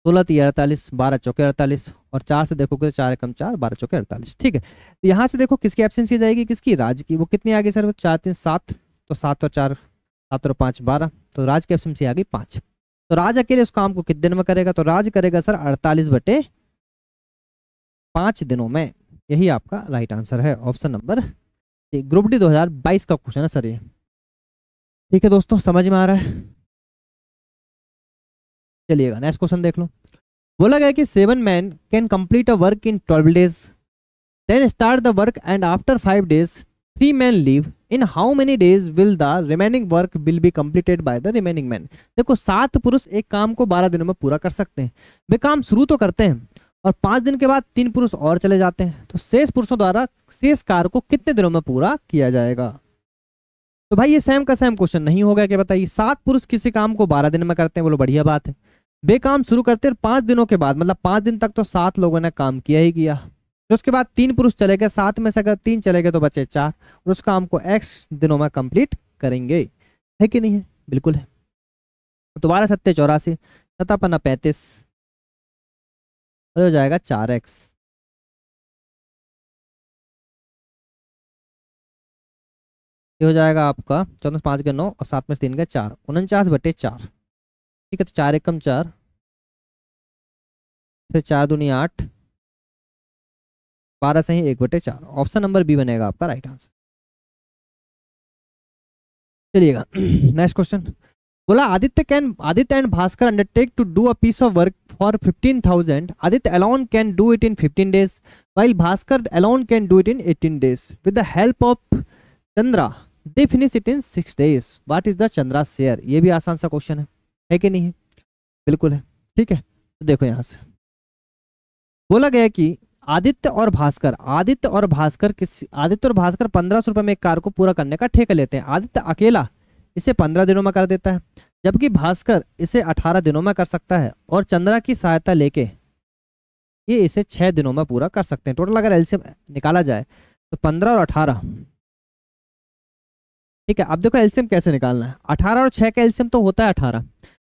16 3 48, 12 चौके 48, और 4 से देखोगे तो 4 एकम 4, 12 चौके 48, ठीक है। तो यहाँ से देखो किसकी एब्सेंसी जाएगी, किसकी, राज की। वो कितनी आ गई सर, 4 3 7, तो 7 और 4, 7 और 5 12, तो राज की एब्सेंसी आ गई 5। तो राज अकेले उस काम को कितने दिन में करेगा, तो राज करेगा सर 48/5 दिनों में। यही आपका राइट आंसर है, ऑप्शन नंबर ग्रुप डी 2022 का क्वेश्चन है सर ये, ठीक है दोस्तों, समझ में आ रहा है। चलिएगा नेक्स्ट क्वेश्चन देख लो। बोला गया कि 7 men can complete a work in 12 days, then start the work and after 5 days 3 men leave, in how many days will the remaining work will be completed by the remaining man. देखो 7 पुरुष एक काम को 12 दिनों में पूरा कर सकते हैं, वे काम शुरू तो करते हैं और 5 दिन के बाद 3 पुरुष और चले जाते हैं, तो शेष पुरुषों द्वारा शेष कार्य को कितने दिनों में पूरा किया जाएगा। तो भाई ये सेम का सेम क्वेश्चन नहीं होगा क्या, बताइए। 7 पुरुष किसी काम को 12 दिन में करते हैं, बोलो बढ़िया बात है। वे काम शुरू करते हैं 5 दिनों के बाद, मतलब 5 दिन तक तो 7 लोगों ने काम किया ही किया, फिर उसके बाद 3 पुरुष चले गए, 7 में से अगर 3 चले गए तो बचे 4, और उस काम को x दिनों में कंप्लीट करेंगे, है कि नहीं है, बिल्कुल है। तो 12 सत्ते 84, 7 पन्ना 35, और हो जाएगा 4x। ये हो जाएगा आपका 14 5 के 9 और 7 में 3 के 4, 49/4, ठीक है। तो 4 एकम 4, फिर 4 दूनी 8, 12 से ही 1/4, ऑप्शन नंबर बी बनेगा आपका राइट आंसर। चलिएगा नेक्स्ट क्वेश्चन। बोला Aditya and Bhaskar undertake to do a piece of work for 15,000। Aditya alone can do it in 15 days, while Bhaskar alone can do it in 18 days. With the help of Chandra they finish it in 6 days. What is the Chandra share. ये भी आसान सा question है कि नहीं है, बिल्कुल है, ठीक है। तो देखो यहाँ से बोला गया कि आदित्य और भास्कर 1500 रुपए में एक कार को पूरा करने का ठेका लेते हैं। आदित्य अकेला इसे 15 दिनों में कर देता है, जबकि भास्कर इसे 18 दिनों में कर सकता है, और चंद्रा की सहायता लेके ये इसे 6 दिनों में पूरा कर सकते हैं। टोटल अगर एलसीएम निकाला जाए तो 15 और 18, ठीक है। अब देखो एलसीएम कैसे निकालना है, 18 और 6 का एलसीएम तो होता है 18।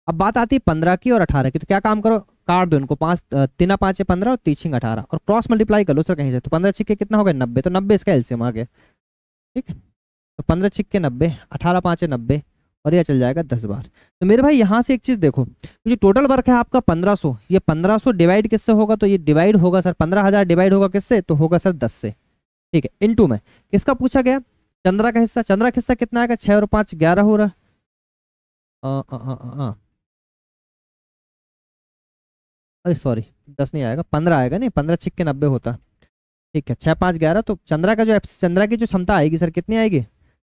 अब बात आती है 15 की और 18 की, तो क्या काम करो, काट दो इनको, 5 3 5 15 और 3 18, और क्रॉस मल्टीप्लाई कर लो सर कहीं से, तो 15 छिक्के कितना हो गया 90, तो 90 इसका एलसीएम आ गया, ठीक है। तो 15 छिक्के 90, 18 5 90, और यह चल जाएगा 10 बार। तो मेरे भाई यहाँ से एक चीज देखो, तो जो टोटल वर्क है आपका 1500, ये 1500 डिवाइड किससे होगा, तो ये डिवाइड होगा सर 15,000 डिवाइड होगा किससे, तो होगा सर 10 से, ठीक है। इनटू में किसका पूछा गया, चंद्रा का हिस्सा। चंद्रा का हिस्सा कितना आएगा, 6 और 5 11 हो रहा है, अरे सॉरी 10 नहीं आएगा, 15 आएगा, नहीं 15 छिक्के 90 होता, ठीक है। 6 5 11, तो चंद्रा का जो चंद्रा की जो क्षमता आएगी सर कितनी आएगी,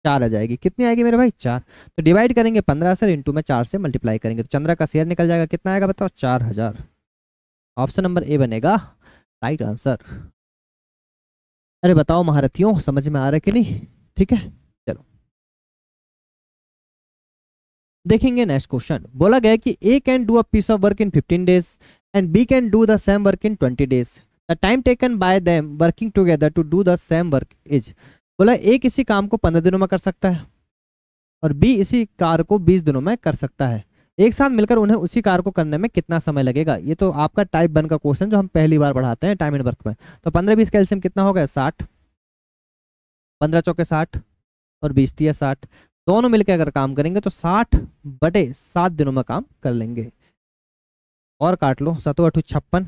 4 आ जाएगी। कितनी आएगी मेरे भाई, 4। तो डिवाइड करेंगे 15 सर, इंटू में 4 से मल्टीप्लाई करेंगे, तो चंद्रा का शेयर निकल जाएगा, कितना आएगा बताओ, 4000। ऑप्शन नंबर ए बनेगा राइट आंसर। अरे बताओ महारथियों, समझ में आ रहा है कि नहीं, ठीक है। चलो देखेंगे नेक्स्ट क्वेश्चन। बोला गया कि A can do a piece of work in 15 days and B can do the same work in 20 days. The time taken by them working together to do the same work is. बोला ए किसी काम को 15 दिनों में कर सकता है और बी इसी कार्य को 20 दिनों में कर सकता है। एक साथ मिलकर उन्हें उसी कार्य को करने में कितना समय लगेगा। ये तो आपका टाइप 1 का क्वेश्चन जो हम पहली बार पढ़ाते हैं टाइम एंड वर्क में। तो 15 20 का एलसीएम कितना हो गया, 60, 15 चौके 60 और 20 3 60। दोनों मिलकर अगर काम करेंगे तो 60/7 दिनों में काम कर लेंगे। और काट लो, 7 8 56,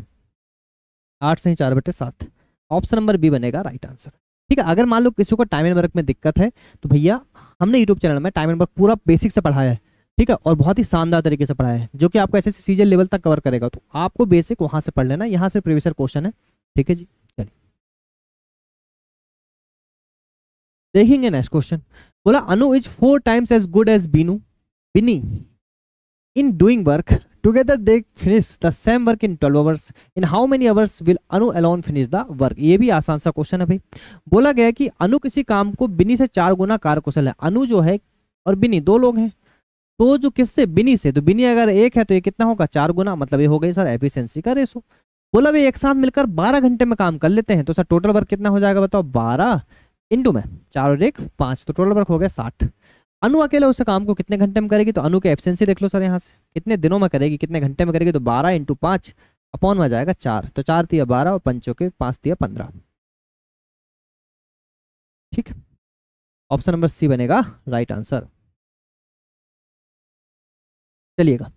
8 से 4/7। ऑप्शन नंबर बी बनेगा राइट आंसर। ठीक है, अगर मान लो किसी को टाइम एंड वर्क में दिक्कत है तो भैया हमने यूट्यूब चैनल में टाइम एंड वर्क पूरा बेसिक से पढ़ाया है। ठीक है, और बहुत ही शानदार तरीके से पढ़ाया है, जो कि आपको ऐसे सीजीएल लेवल तक कवर करेगा। तो आपको बेसिक वहां से पढ़ लेना, यहाँ से प्रीवियस क्वेश्चन है। ठीक है जी, चलिए देखेंगे नेक्स्ट क्वेश्चन। बोला Anu is 4 times as good as Bini in doing work. Together they finish the same work in 12 hours. In how many hours will Anu alone finish the work? ये भी आसान सा क्वेश्चन है भाई। बोला गया कि अनु किसी काम को बिनी से 4 गुना कार्यकुशल है। अनु जो है और बिनी 2 लोग हैं, तो जो किससे, बिनी से, तो बिनी अगर 1 है तो ये कितना होगा, 4 गुना, मतलब ये हो गई सर एफिशिएंसी का रेशो। बोला भाई एक साथ मिलकर 12 घंटे में काम कर लेते हैं, तो सर टोटल वर्क कितना हो जाएगा बताओ, 12 इंटू में 4 और 1 5, तो टोटल वर्क हो गया 60। अनु अकेले उस काम को कितने घंटे में करेगी, तो अनु की एफिशिएंसी देख लो सर, यहाँ से कितने दिनों में करेगी, कितने घंटे में करेगी, तो 12 इंटू 5 अपॉन में आ जाएगा 4, तो 4 तिया 12 और 5 के 5 तिया 15। ठीक, ऑप्शन नंबर सी बनेगा राइट आंसर। चलिएगा,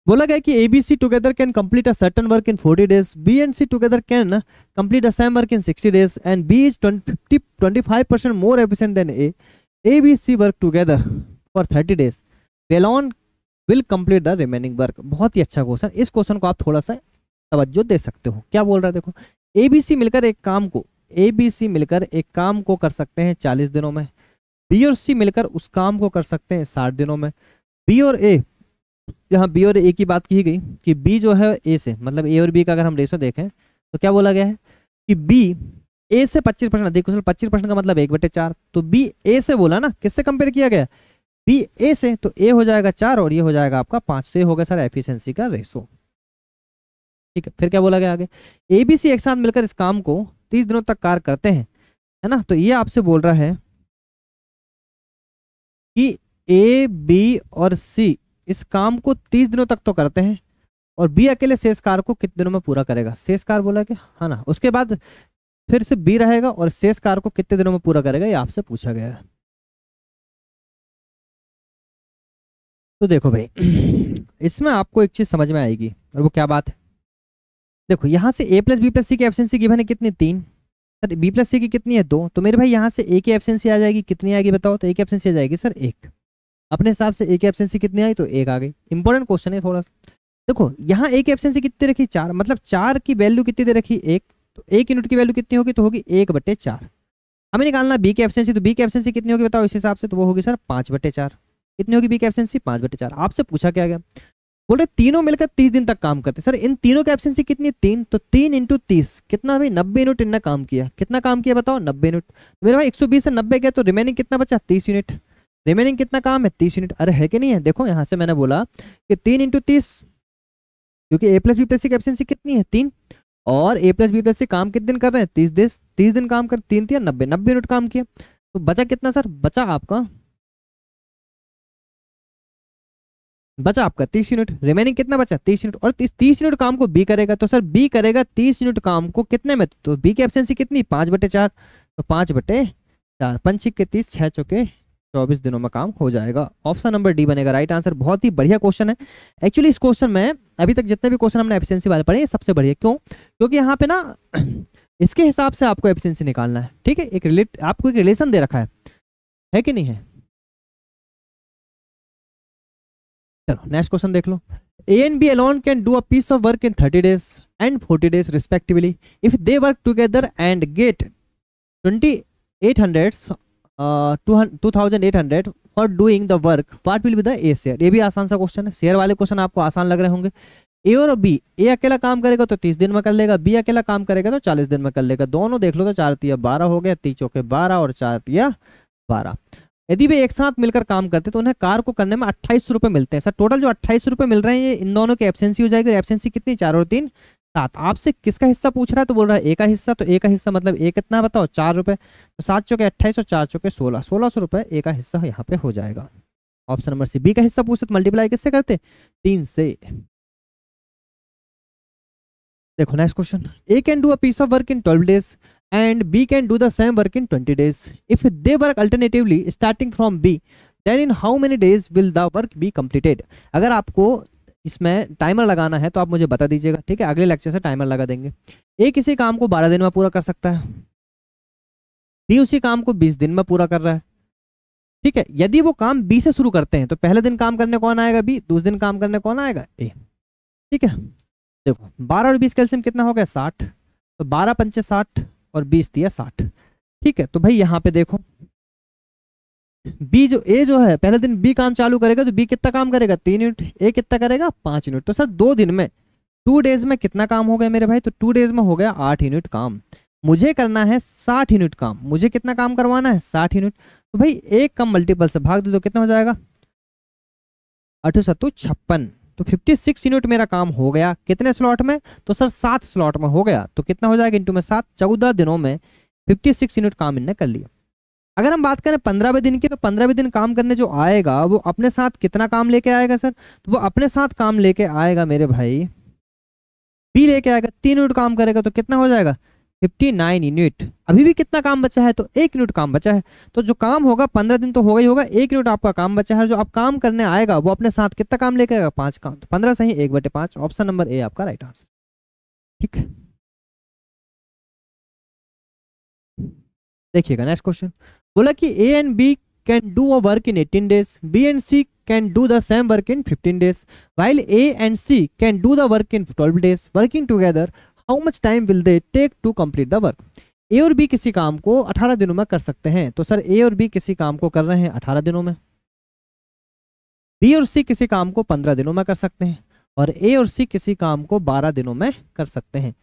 बोला गया कि ABC together can complete a certain work in 40 days, B and C together can complete the same work in 60 days, and B is 25% more efficient than A. ABC work together for 30 days. Alone will complete the remaining work. बहुत ही अच्छा question. इस question को आप थोड़ा सा तवज्जो दे सकते हो। क्या बोल रहा है देखो, ABC मिलकर एक काम को कर सकते हैं 40 दिनों में। बी और सी मिलकर उस काम को कर सकते हैं 60 दिनों में। बी और ए, यहाँ बी और ए की बात की गई कि बी जो है ए से, मतलब ए और बी का अगर हम रेशो देखें तो क्या बोला गया है कि बी ए से 25% अधिक कुशल। 25% का मतलब 1/4, तो बी ए से बोला ना, किससे कंपेयर किया गया, बी ए से, तो ए हो जाएगा 4 और ये हो जाएगा आपका 5, तो ये हो गया सर एफिशिएंसी का रेशो। ठीक है, फिर क्या बोला गया आगे, ए बी सी एक साथ मिलकर इस काम को 30 दिनों तक कार्य करते हैं, है ना। तो ये आपसे बोल रहा है कि ए बी और सी इस काम को 30 दिनों तक तो करते हैं, और बी अकेले शेष कार्य को कितने दिनों में पूरा करेगा, शेष कार्य बोला कि है ना। उसके बाद फिर से बी रहेगा और शेष कार्य को कितने दिनों में पूरा करेगा, ये आपसे पूछा गया है। तो देखो भाई इसमें आपको एक चीज समझ में आएगी, और वो क्या बात है, देखो यहाँ से a प्लस बी प्लस सी की एफिशिएंसी गिवन है कितनी, 3, सर बी प्लस सी की कितनी है, 2, तो मेरे भाई यहाँ से a की एफिशिएंसी आ जाएगी, कितनी आएगी बताओ, तो a की एफिशिएंसी आ जाएगी सर 1। अपने हिसाब से a की एफिशिएंसी कितनी आई, तो 1 आ गई। इंपॉर्टेंट क्वेश्चन है थोड़ा सा। देखो यहाँ a की एफिशिएंसी कितनी रखी, 4, मतलब 4 की वैल्यू कितनी दे रखी, 1, तो 1 यूनिट की वैल्यू कितनी होगी, तो होगी 1/4। हमें निकालना बी की एफिशिएंसी, तो बी की एफिशिएंसी कितनी होगी बताओ इस हिसाब से, तो वो होगी सर 5/4। कितनी होगी बी की एफिशिएंसी, 5/4। आपसे पूछा क्या गया, बोल रहे तीनों मिलकर 30 दिन तक काम करते, सर इन तीनों की एफिशिएंसी कितनी, 3, तो 3 इंटू 30 कितना भाई, 90 यूनिट इनने काम किया। कितना काम किया बताओ, 90 यूनिट। तो मेरे भाई 120 से 90 गया, तो रिमेनिंग कितना बचा, 30 यूनिट। रिमेनिंग कितना काम है, 30 यूनिट। अरे है कि नहीं है, देखो यहाँ से मैंने बोला कि 3 इंटू 30, क्योंकि ए प्लस बी प्लस सी की एफिशिएंसी कितनी है, 3, और ए प्लस बी प्लस सी काम कितने दिन कर रहे हैं, 30 दिन काम कर, 3 3 90 यूनिट काम किया। तो बचा कितना सर, बचा आपका 30 यूनिट। रिमेनिंग कितना बचा, 30 यूनिट। और 30 यूनिट काम को बी करेगा, तो सर बी करेगा 30 यूनिट काम को कितने में, तो बी की एफिशिएंसी कितनी, 5/4, तो 5/4, 5 6 30, 6 चौके 24 दिनों में काम हो जाएगा। ऑप्शन नंबर डी बनेगा राइट आंसर। बहुत ही बढ़िया क्वेश्चन है। एक्चुअली इस क्वेश्चन में अभी तक जितने भी क्वेश्चन हमने एफिशिएंसी वाले पढ़े, सबसे बढ़िया। क्यों, क्योंकि यहाँ पे ना इसके हिसाब से आपको एफिशिएंसी निकालना है। ठीक है, आपको एक रिलेशन दे रखा है कि नहीं है। चलो नेक्स्ट क्वेश्चन देख लो। A and B alone can do a piece of work in 30 days and 40 days respectively. If they work together and get 2800 for doing the work, what will be the A share? ये भी आसान सा question है। Share वाले question आपको आसान लग रहे होंगे। ए और बी, ए अकेला काम करेगा तो 30 दिन में कर लेगा, बी अकेला काम करेगा तो 40 दिन में कर लेगा। दोनों देख लो तो 4 तिया 12 हो गया, 30 चौके 12 और 4 तिया 12। यदि वे एक साथ मिलकर काम करते तो उन्हें कार को करने में 2800 रुपए मिलते हैं। सर टोटल जो 2800 रुपए मिल रहे हैं, ये इन दोनों की एफिशिएंसी हो जाएगी। एफिशिएंसी कितनी, 4 और 3 7। आपसे किसका हिस्सा पूछ रहा है, तो बोल रहा है ए का हिस्सा। तो ए का हिस्सा मतलब ए कितना बताओ, 4 रुपए। तो 7 चौके 28 और 4 चौके 16, 1600 रुपए ए का हिस्सा यहाँ पे हो जाएगा। Option number C. बी का हिस्सा पूछते तो मल्टीप्लाई किससे करते, 3 से। देखो next question. A can do a piece of work in 12 days and B can do the same work in 20 days. If they work alternatively starting from B, then in how many days will the work be completed. अगर आपको इसमें timer लगाना है तो आप मुझे बता दीजिएगा, ठीक है, अगले लेक्चर से टाइमर लगा देंगे। ए किसी काम को 12 दिन में पूरा कर सकता है, बी उसी काम को 20 दिन में पूरा कर रहा है, ठीक है। यदि वो काम बी से शुरू करते हैं तो पहले दिन काम करने कौन आएगा, बी, दूसरे दिन काम करने कौन आएगा, ए, ठीक है। देखो 12 और 20 का एलसीएम कितना हो गया, 60, तो 12 पंचे 60 और 20 दिया 60, ठीक है। तो भाई यहाँ पे देखो बी जो ए जो है पहले दिन बी काम चालू करेगा तो बी कितना काम करेगा, 3 यूनिट, ए कितना करेगा, 5 यूनिट। तो सर 2 दिन में 2 डेज में कितना काम हो गया मेरे भाई, तो 2 डेज में हो गया 8 यूनिट काम। मुझे करना है 60 यूनिट काम, मुझे कितना काम करवाना है, 60 यूनिट। तो भाई एक कम मल्टीपल से भाग दे तो कितना हो जाएगा, 8 7 56, तो 56 यूनिट मेरा काम हो गया। कितने स्लॉट में, तो सर 7 स्लॉट में हो गया। तो कितना हो जाएगा इंटू में 7, 14 दिनों में 56 यूनिट काम इनने कर लिया। अगर हम बात करें 15वें दिन की, तो 15वें दिन काम करने जो आएगा वो अपने साथ कितना काम लेके आएगा सर, तो वो अपने साथ काम लेके आएगा मेरे भाई, बी लेके आएगा, 3 यूनिट काम करेगा। तो कितना हो जाएगा, 59 यूनिट। अभी भी कितना काम बचा है, तो 1 यूनिट काम बचा है। तो जो काम होगा 15 दिन तो होगा ही होगा, 1 यूनिट आपका काम बचा है। जो आप काम करने आएगा वो अपने साथ कितना काम लेके आएगा, 5 काम। तो 15 सही 1/5, ऑप्शन नंबर ए आपका राइट आंसर, ठीक है। देखिएगा नेक्स्ट क्वेश्चन, बोला कि A and B can do a work in 18 days, B and C can do the same work in 15 days, while A and C can do the work in 12 days. Working together how much time will they take to complete the work. A और B किसी काम को 18 दिनों में कर सकते हैं। तो सर ए और बी किसी काम को कर रहे हैं 18 दिनों में, बी और सी किसी काम को 15 दिनों में कर सकते हैं, और ए और सी किसी काम को 12 दिनों में कर सकते हैं,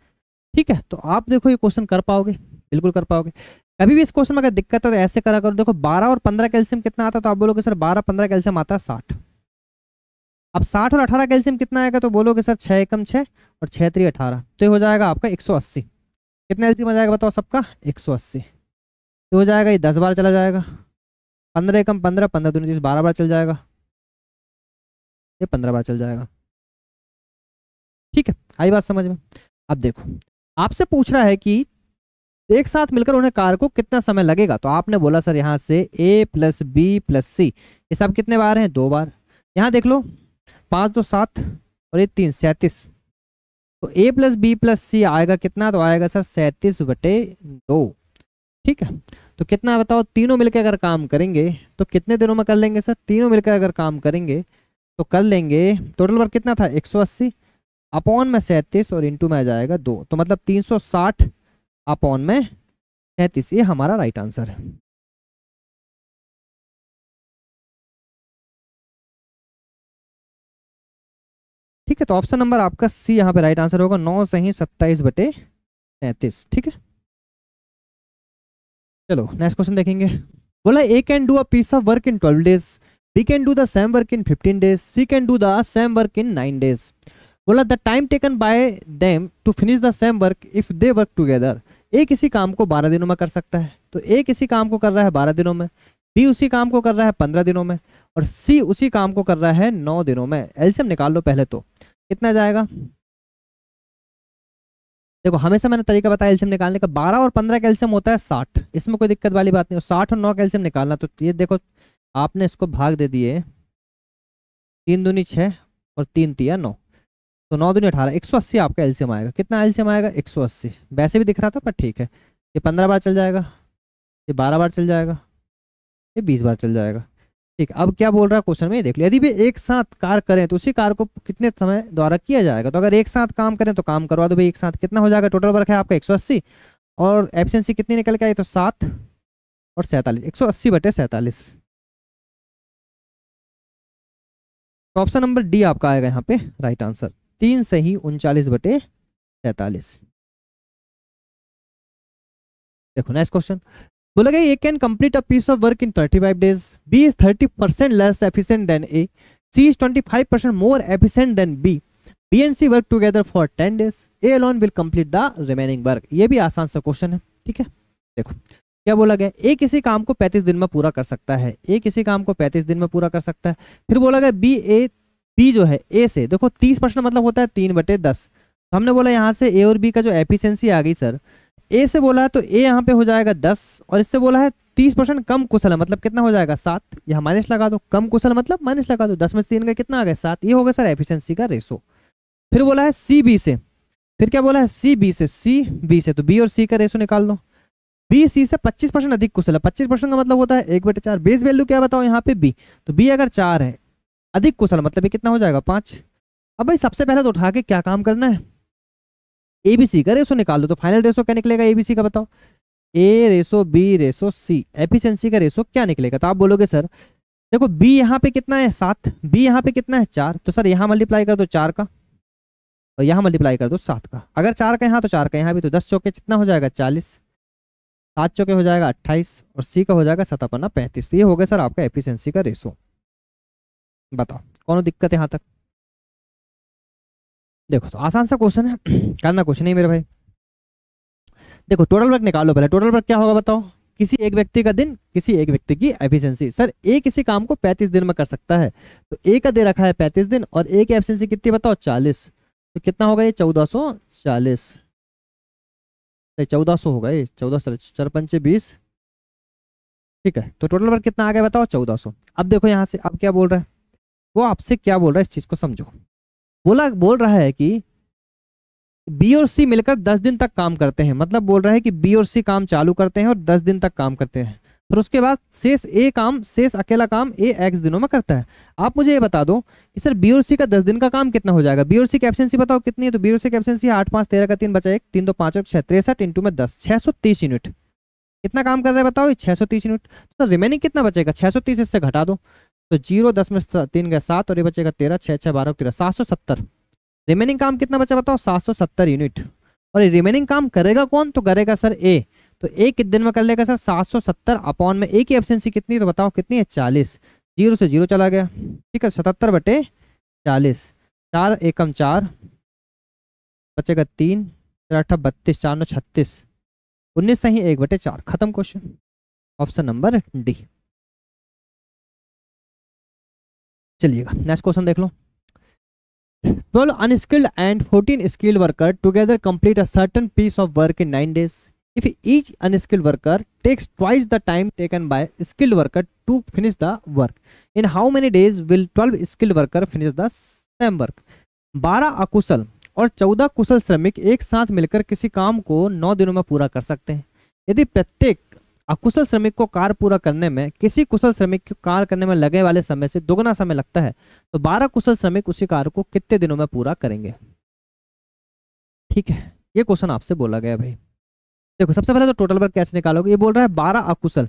ठीक है। तो आप देखो ये क्वेश्चन कर पाओगे, बिल्कुल कर पाओगे। कभी भी इस क्वेश्चन में अगर दिक्कत है तो ऐसे करा करो। देखो 12 और 15 कैल्शियम कितना आता है, तो आप बोलोगे सर 12 15 कैल्शियम आता है 60। अब 60 और 18 कैल्शियम कितना आएगा, तो बोलोगे सर 6 एकम 6 और 6 3 18, तो ये हो जाएगा आपका 180। कितना एलसीएम आ जाएगा बताओ सबका, 180। तो हो जाएगा ये 10 बार चला जाएगा, 15 एकम 15, 15 दूनी 30, 12 बार चल जाएगा, ये 15 बार चल जाएगा, ठीक है। आई बात समझ में। अब देखो आपसे पूछ रहा है कि एक साथ मिलकर उन्हें कार को कितना समय लगेगा। तो आपने बोला सर यहाँ से a प्लस बी प्लस सी, ये सब कितने बार हैं, 2 बार। यहाँ देख लो 5 2 7 और ये 3 37, तो a प्लस बी प्लस सी आएगा कितना, तो आएगा सर 37/2, ठीक है। तो कितना बताओ, तीनों मिलकर अगर काम करेंगे तो कितने दिनों में कर लेंगे सर, तीनों मिलकर अगर काम करेंगे तो कर लेंगे। टोटल वर्क कितना था, 180 अपॉन में 37 और इंटू में आ जाएगा 2, तो मतलब 360 अपॉन में 37, ये हमारा राइट आंसर है। ठीक है, तो ऑप्शन नंबर आपका सी यहाँ पे राइट आंसर होगा, 9 सही 27/37, ठीक है। चलो नेक्स्ट क्वेश्चन देखेंगे। बोला A can do a piece of work in 12 days, B can do the same work in 15 days, C can do the same work in 9 days. बोला the time taken by them to finish the same work if they work together. A किसी काम को 12 दिनों में कर सकता है, तो ए किसी काम को कर रहा है 12 दिनों में, बी उसी काम को कर रहा है 15 दिनों में, और सी उसी काम को कर रहा है 9 दिनों में। एलसीएम निकाल लो पहले, तो कितना जाएगा। देखो हमेशा मैंने तरीका बताया एलसीएम निकालने का, 12 और 15 का एलसीएम होता है 60, इसमें कोई दिक्कत वाली बात नहीं। 60 और 9 का एलसीएम निकालना, तो ये देखो आपने इसको भाग दे दिए, 3 दूनी 6 और 3 तिया 9, तो 9 दूनी 18, 180 आपका एलसीएम आएगा। कितना एलसीएम आएगा, 180। वैसे भी दिख रहा था पर ठीक है। ये 15 बार चल जाएगा, ये 12 बार चल जाएगा, ये 20 बार चल जाएगा, ठीक। अब क्या बोल रहा है क्वेश्चन में, देख लो। यदि भी एक साथ कार करें तो उसी कार को कितने समय द्वारा किया जाएगा। तो अगर एक साथ काम करें तो काम करवा दो भाई एक साथ, कितना हो जाएगा। टोटल वर्क है आपका 180 और एफिशिएंसी कितनी निकल के आई, तो 7 और 47, 180/47। तो ऑप्शन नंबर डी आपका आएगा यहाँ पे राइट आंसर, 3 सही 39/47। देखो नेक्स्ट क्वेश्चन, बोला गया A can complete a piece of work in 35 days, B is 30% less efficient than A, C is 25% more efficient than B, B and C work together for 10 days, A alone will complete the remaining work. ये भी आसान सा question है, ठीक है। देखो क्या बोला गया, ए किसी काम को 35 दिन में पूरा कर सकता है, ए किसी काम को 35 दिन में पूरा कर सकता है। फिर बोला गया बी जो है ए से, देखो 30% मतलब होता है 3/10, तो हमने बोला यहाँ से ए और बी का जो एफिशिएंसी आ गई सर, ए से बोला है तो ए यहाँ पे हो जाएगा 10 और इससे बोला है 30% कम कुशल है, मतलब कितना हो जाएगा 7, यहाँ माइनस लगा दो, कम कुशल मतलब माइनस लगा दो, 10 में से 3 का कितना आ गया 7, ये होगा सर एफिशिएंसी का रेशो। फिर बोला है सी बी से, फिर क्या बोला है सी बी से, तो बी और सी का रेशो निकाल लो। बी सी से 25% अधिक कुशल है, 25% का मतलब होता है 1/4, बेस वैल्यू क्या बताओ यहाँ पे बी, तो बी अगर 4 है, अधिक कुशल मतलब ये कितना हो जाएगा 5। अब भाई सबसे पहले तो उठा के क्या काम करना है, एबीसी का रेशो निकाल दो, तो फाइनल रेशो क्या निकलेगा एबीसी का बताओ, ए रेशो बी रेशो सी, एफिशिएंसी का रेशो क्या निकलेगा। तो आप बोलोगे सर देखो बी यहाँ पे कितना है 7, बी यहाँ पे कितना है 4, तो सर यहाँ मल्टीप्लाई कर दो 4 का और यहाँ मल्टीप्लाई कर दो 7 का, अगर 4 का यहाँ तो 4 का यहाँ भी, तो 10 चौके कितना हो जाएगा 40, 7 चौके हो जाएगा 28 और सी का हो जाएगा 7/35। ये हो गया सर आपका एफिशिएंसी का रेशो। बताओ कौन दिक्कत है यहाँ तक। देखो तो आसान सा क्वेश्चन है, करना कुछ नहीं मेरे भाई। देखो टोटल वर्क निकालो पहले, टोटल वर्क क्या होगा बताओ, किसी एक व्यक्ति का दिन, किसी एक व्यक्ति की एफिशिएंसी। सर ए किसी काम को 35 दिन में कर सकता है, तो ए का दे रखा है 35 दिन और ए की एफिशिएंसी कितनी बताओ 40, तो कितना होगा ये 1440, 1400 होगा ये, 14 4 5 20, ठीक है। तो टोटल वर्क कितना आ गया बताओ 1400। अब देखो यहाँ से अब क्या बोल रहा है, वो आपसे क्या बोल रहा है इस चीज को समझो। बोल रहा है कि बी और सी मिलकर 10 दिन तक काम करते हैं, मतलब बोल रहा है कि बी और सी काम चालू करते हैं और 10 दिन तक काम करते हैं, फिर उसके बाद शेष अकेला काम ए एक्स दिनों में करता है। आप मुझे ये बता दो कि सर बी और सी का 10 दिन का काम कितना हो जाएगा, बी और सी की एफिशिएंसी बताओ कितनी है, तो बी और सी की एफिशिएंसी 8 5 13 का 3 बचा 1, 3 2 5 और 6 63 इंटू में 10 630 यूनिट। कितना काम कर रहा है बताओ 630 यूनिट। तो रिमेनिंग कितना बचेगा 630, इससे घटा दो, तो 0 10 में 3 गया 7 और ये बचेगा 13 6 6 12 13 770। रिमेनिंग काम कितना बचा बताओ 770 यूनिट। और ये रिमेनिंग काम करेगा कौन, तो करेगा सर ए, तो ए कितने दिन में कर लेगा सर 770 अपॉन में ए की एफिशिएंसी कितनी, तो बताओ कितनी है 40, 0 से 0 चला गया, ठीक है 77/40, 4 एकम 4 बचेगा 3 4 8 32 4 9 36, 19 सही 1/4, खत्म क्वेश्चन, ऑप्शन नंबर डी। चलिएगा नेक्स्ट क्वेश्चन देख लो। 12 unskilled and 14 skilled worker together complete a certain piece of work in 9 days. If each unskilled worker takes twice the time taken by skilled worker to finish the work, in how many days will 12 skilled worker finish the same work? 12 अकुशल और 14 कुशल श्रमिक एक साथ मिलकर किसी काम को 9 दिनों में पूरा कर सकते हैं। यदि प्रत्येक अकुशल श्रमिक को कार्य पूरा करने में किसी कुशल श्रमिक को कार्य करने में लगे वाले समय से दोगुना समय लगता है, तो 12 कुशल श्रमिक उसी कार्य को कितने दिनों में पूरा करेंगे। ठीक है, ये क्वेश्चन आपसे बोला गया भाई। देखो सबसे पहले तो टोटल वर्क कैसे निकालोगे, ये बोल रहा है 12 अकुशल,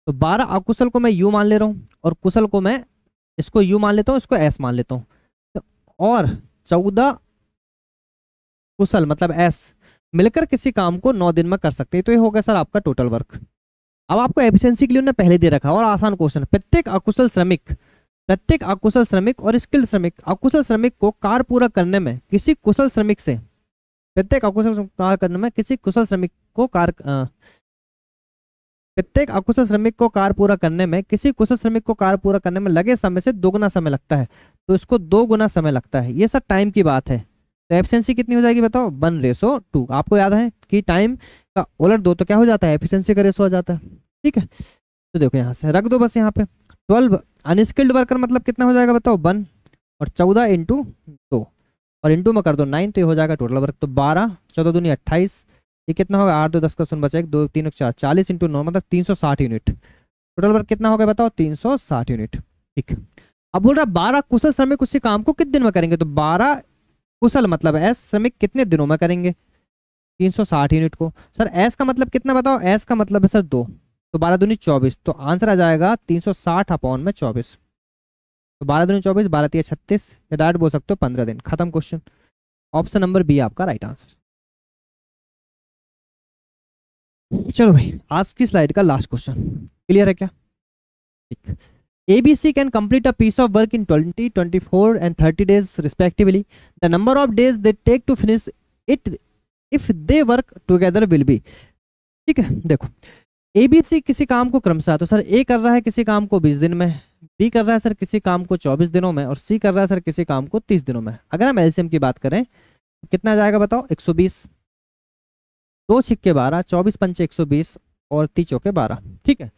तो 12 अकुशल को मैं यू मान ले रहा हूँ और कुशल को मैं इसको यू मान लेता हूँ, इसको एस मान लेता हूँ, और 14 कुशल मतलब एस मिलकर किसी काम को 9 दिन में कर सकते हैं, तो ये हो गया सर आपका टोटल वर्क। अब आपको एफिशिएंसी के लिए उन्होंने पहले दे रखा और आसान क्वेश्चन, प्रत्येक अकुशल श्रमिक और स्किल्ड श्रमिक, अकुशल श्रमिक को कार्य पूरा करने में किसी कुशल श्रमिक से, प्रत्येक अकुशल कार्य करने में किसी कुशल श्रमिक को प्रत्येक अकुशल श्रमिक को कार्य पूरा करने में किसी कुशल श्रमिक को कार्य पूरा करने में लगे समय से दोगुना समय लगता है, तो इसको 2 गुना समय लगता है। ये सर टाइम की बात है, तो एफिशिएंसी कितनी हो जाएगी बताओ 1:2। आपको याद है कि टाइम का उलट दो तो क्या हो जाता है, एफिशिएंसी का रेशो आ जाता है। ठीक है, तो देखो यहाँ से रख दो बस, यहाँ पे 12 अनस्किल्ड वर्कर मतलब कितना हो जाएगा बताओ 1, और 14 इंटू 2 और इंटू में कर दो 9, तो ये हो जाएगा टोटल वर्क। तो 12 14 दूनी 28, ये कितना होगा 8 2 10 का 0 बचा 1 2 3 4 40 इंटू 9 मतलब 360 यूनिट। टोटल वर्क कितना हो गया बताओ 360 यूनिट। ठीक, अब बोल रहा है 12 कुशल श्रमिक उसी काम को कितने दिन में करेंगे, तो 12 कुशल मतलब एस श्रमिक कितने दिनों में करेंगे 360 यूनिट को। सर एस का मतलब कितना बताओ, एस का मतलब है सर 2, तो 12 दूनी 24, तो आंसर आ जाएगा 360 अपॉन में 24, तो 12 दूनी 24 12 3 36, या डायरेक्ट बोल सकते हो 15 दिन, खत्म क्वेश्चन। ऑप्शन नंबर बी आपका राइट आंसर। चलो भाई आज की स्लाइड का लास्ट क्वेश्चन क्लियर है क्या। ठीक, ABC can complete a piece of work in 20, 24 and 30 days respectively. The number of days they take to finish it if they work together will be। ठीक है, देखो ABC किसी काम को क्रमशः, तो सर ए कर रहा है किसी काम को 20 दिन में, बी कर रहा है सर किसी काम को 24 दिनों में, और सी कर रहा है सर किसी काम को 30 दिनों में। अगर हम एलसीएम की बात करें तो कितना आ जाएगा बताओ 120, 2 छिक्के 12, 24 पंचे 120 और 30 चौके 12। ठीक है,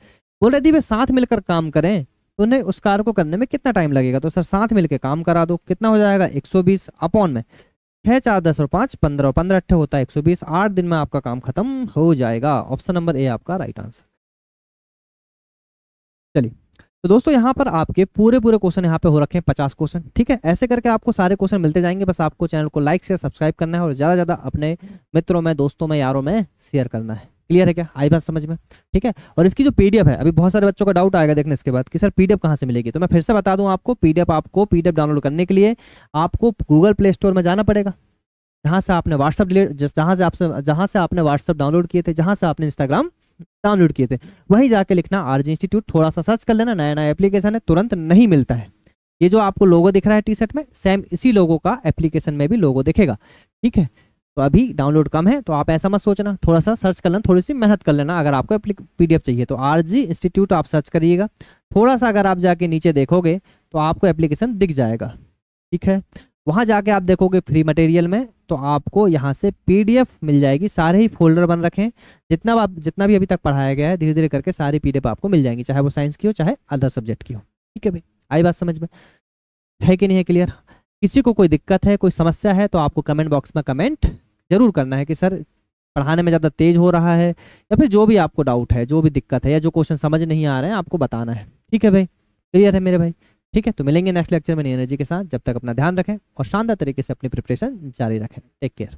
बोल रहे यदि वे साथ मिलकर काम करें तो उन्हें उस कार्य को करने में कितना टाइम लगेगा। तो सर साथ मिलकर काम करा दो, कितना हो जाएगा 120 अपॉन में 6 4 10 और 5 15 और 15 अट्ठे होता है 120। 8 दिन में आपका काम खत्म हो जाएगा। ऑप्शन नंबर ए आपका राइट आंसर। चलिए, तो दोस्तों यहाँ पर आपके पूरे क्वेश्चन यहाँ पे हो रखे हैं 50 क्वेश्चन। ठीक है, ऐसे करके आपको सारे क्वेश्चन मिलते जाएंगे। बस आपको चैनल को लाइक शेयर सब्सक्राइब करना है और ज़्यादा ज़्यादा अपने मित्रों में, दोस्तों में, यारों में शेयर करना है। क्लियर है क्या, आई बात समझ में। ठीक है, और इसकी जो पीडीएफ है, अभी बहुत सारे बच्चों का डाउट आएगा देखने इसके बाद कि सर पीडीएफ कहाँ से मिलेगी। तो मैं फिर से बता दूं आपको, पीडीएफ डाउनलोड करने के लिए आपको गूगल प्ले स्टोर में जाना पड़ेगा, जहाँ से आपने जहाँ से आपने व्हाट्सअप डाउनलोड किए थे, जहाँ से आपने इंस्टाग्राम डाउनलोड किए थे, वहीं जाके लिखना आरजी इंस्टीट्यूट। थोड़ा सा सर्च कर लेना, नया नया एप्लीकेशन है, तुरंत नहीं मिलता है। ये जो आपको लोगो दिख रहा है टी शर्ट में, सेम इसी लोगो का एप्लीकेशन में भी लोगो दिखेगा। ठीक है, तो अभी डाउनलोड कम है तो आप ऐसा मत सोचना, थोड़ा सा सर्च कर लेना, थोड़ी सी मेहनत कर लेना। अगर आपको पीडीएफ चाहिए तो आरजी इंस्टीट्यूट आप सर्च करिएगा। थोड़ा सा अगर आप जाके नीचे देखोगे तो आपको एप्लीकेशन दिख जाएगा। ठीक है, वहाँ जाके आप देखोगे फ्री मटेरियल में, तो आपको यहाँ से पीडीएफ मिल जाएगी। सारे ही फोल्डर बन रखे हैं, जितना भी अभी तक पढ़ाया गया है, धीरे धीरे करके सारी पीडीएफ आपको मिल जाएंगी, चाहे वो साइंस की हो चाहे अदर सब्जेक्ट की हो। ठीक है भाई, आई बात समझ में, है कि नहीं है क्लियर। किसी को कोई दिक्कत है, कोई समस्या है, तो आपको कमेंट बॉक्स में कमेंट जरूर करना है कि सर पढ़ाने में ज़्यादा तेज हो रहा है, या फिर जो भी आपको डाउट है, जो भी दिक्कत है, या जो क्वेश्चन समझ नहीं आ रहे हैं आपको बताना है। ठीक है भाई, क्लियर है मेरे भाई। ठीक है, तो मिलेंगे नेक्स्ट लेक्चर में नई एनर्जी के साथ। जब तक अपना ध्यान रखें और शानदार तरीके से अपनी प्रिपरेशन जारी रखें। Take care.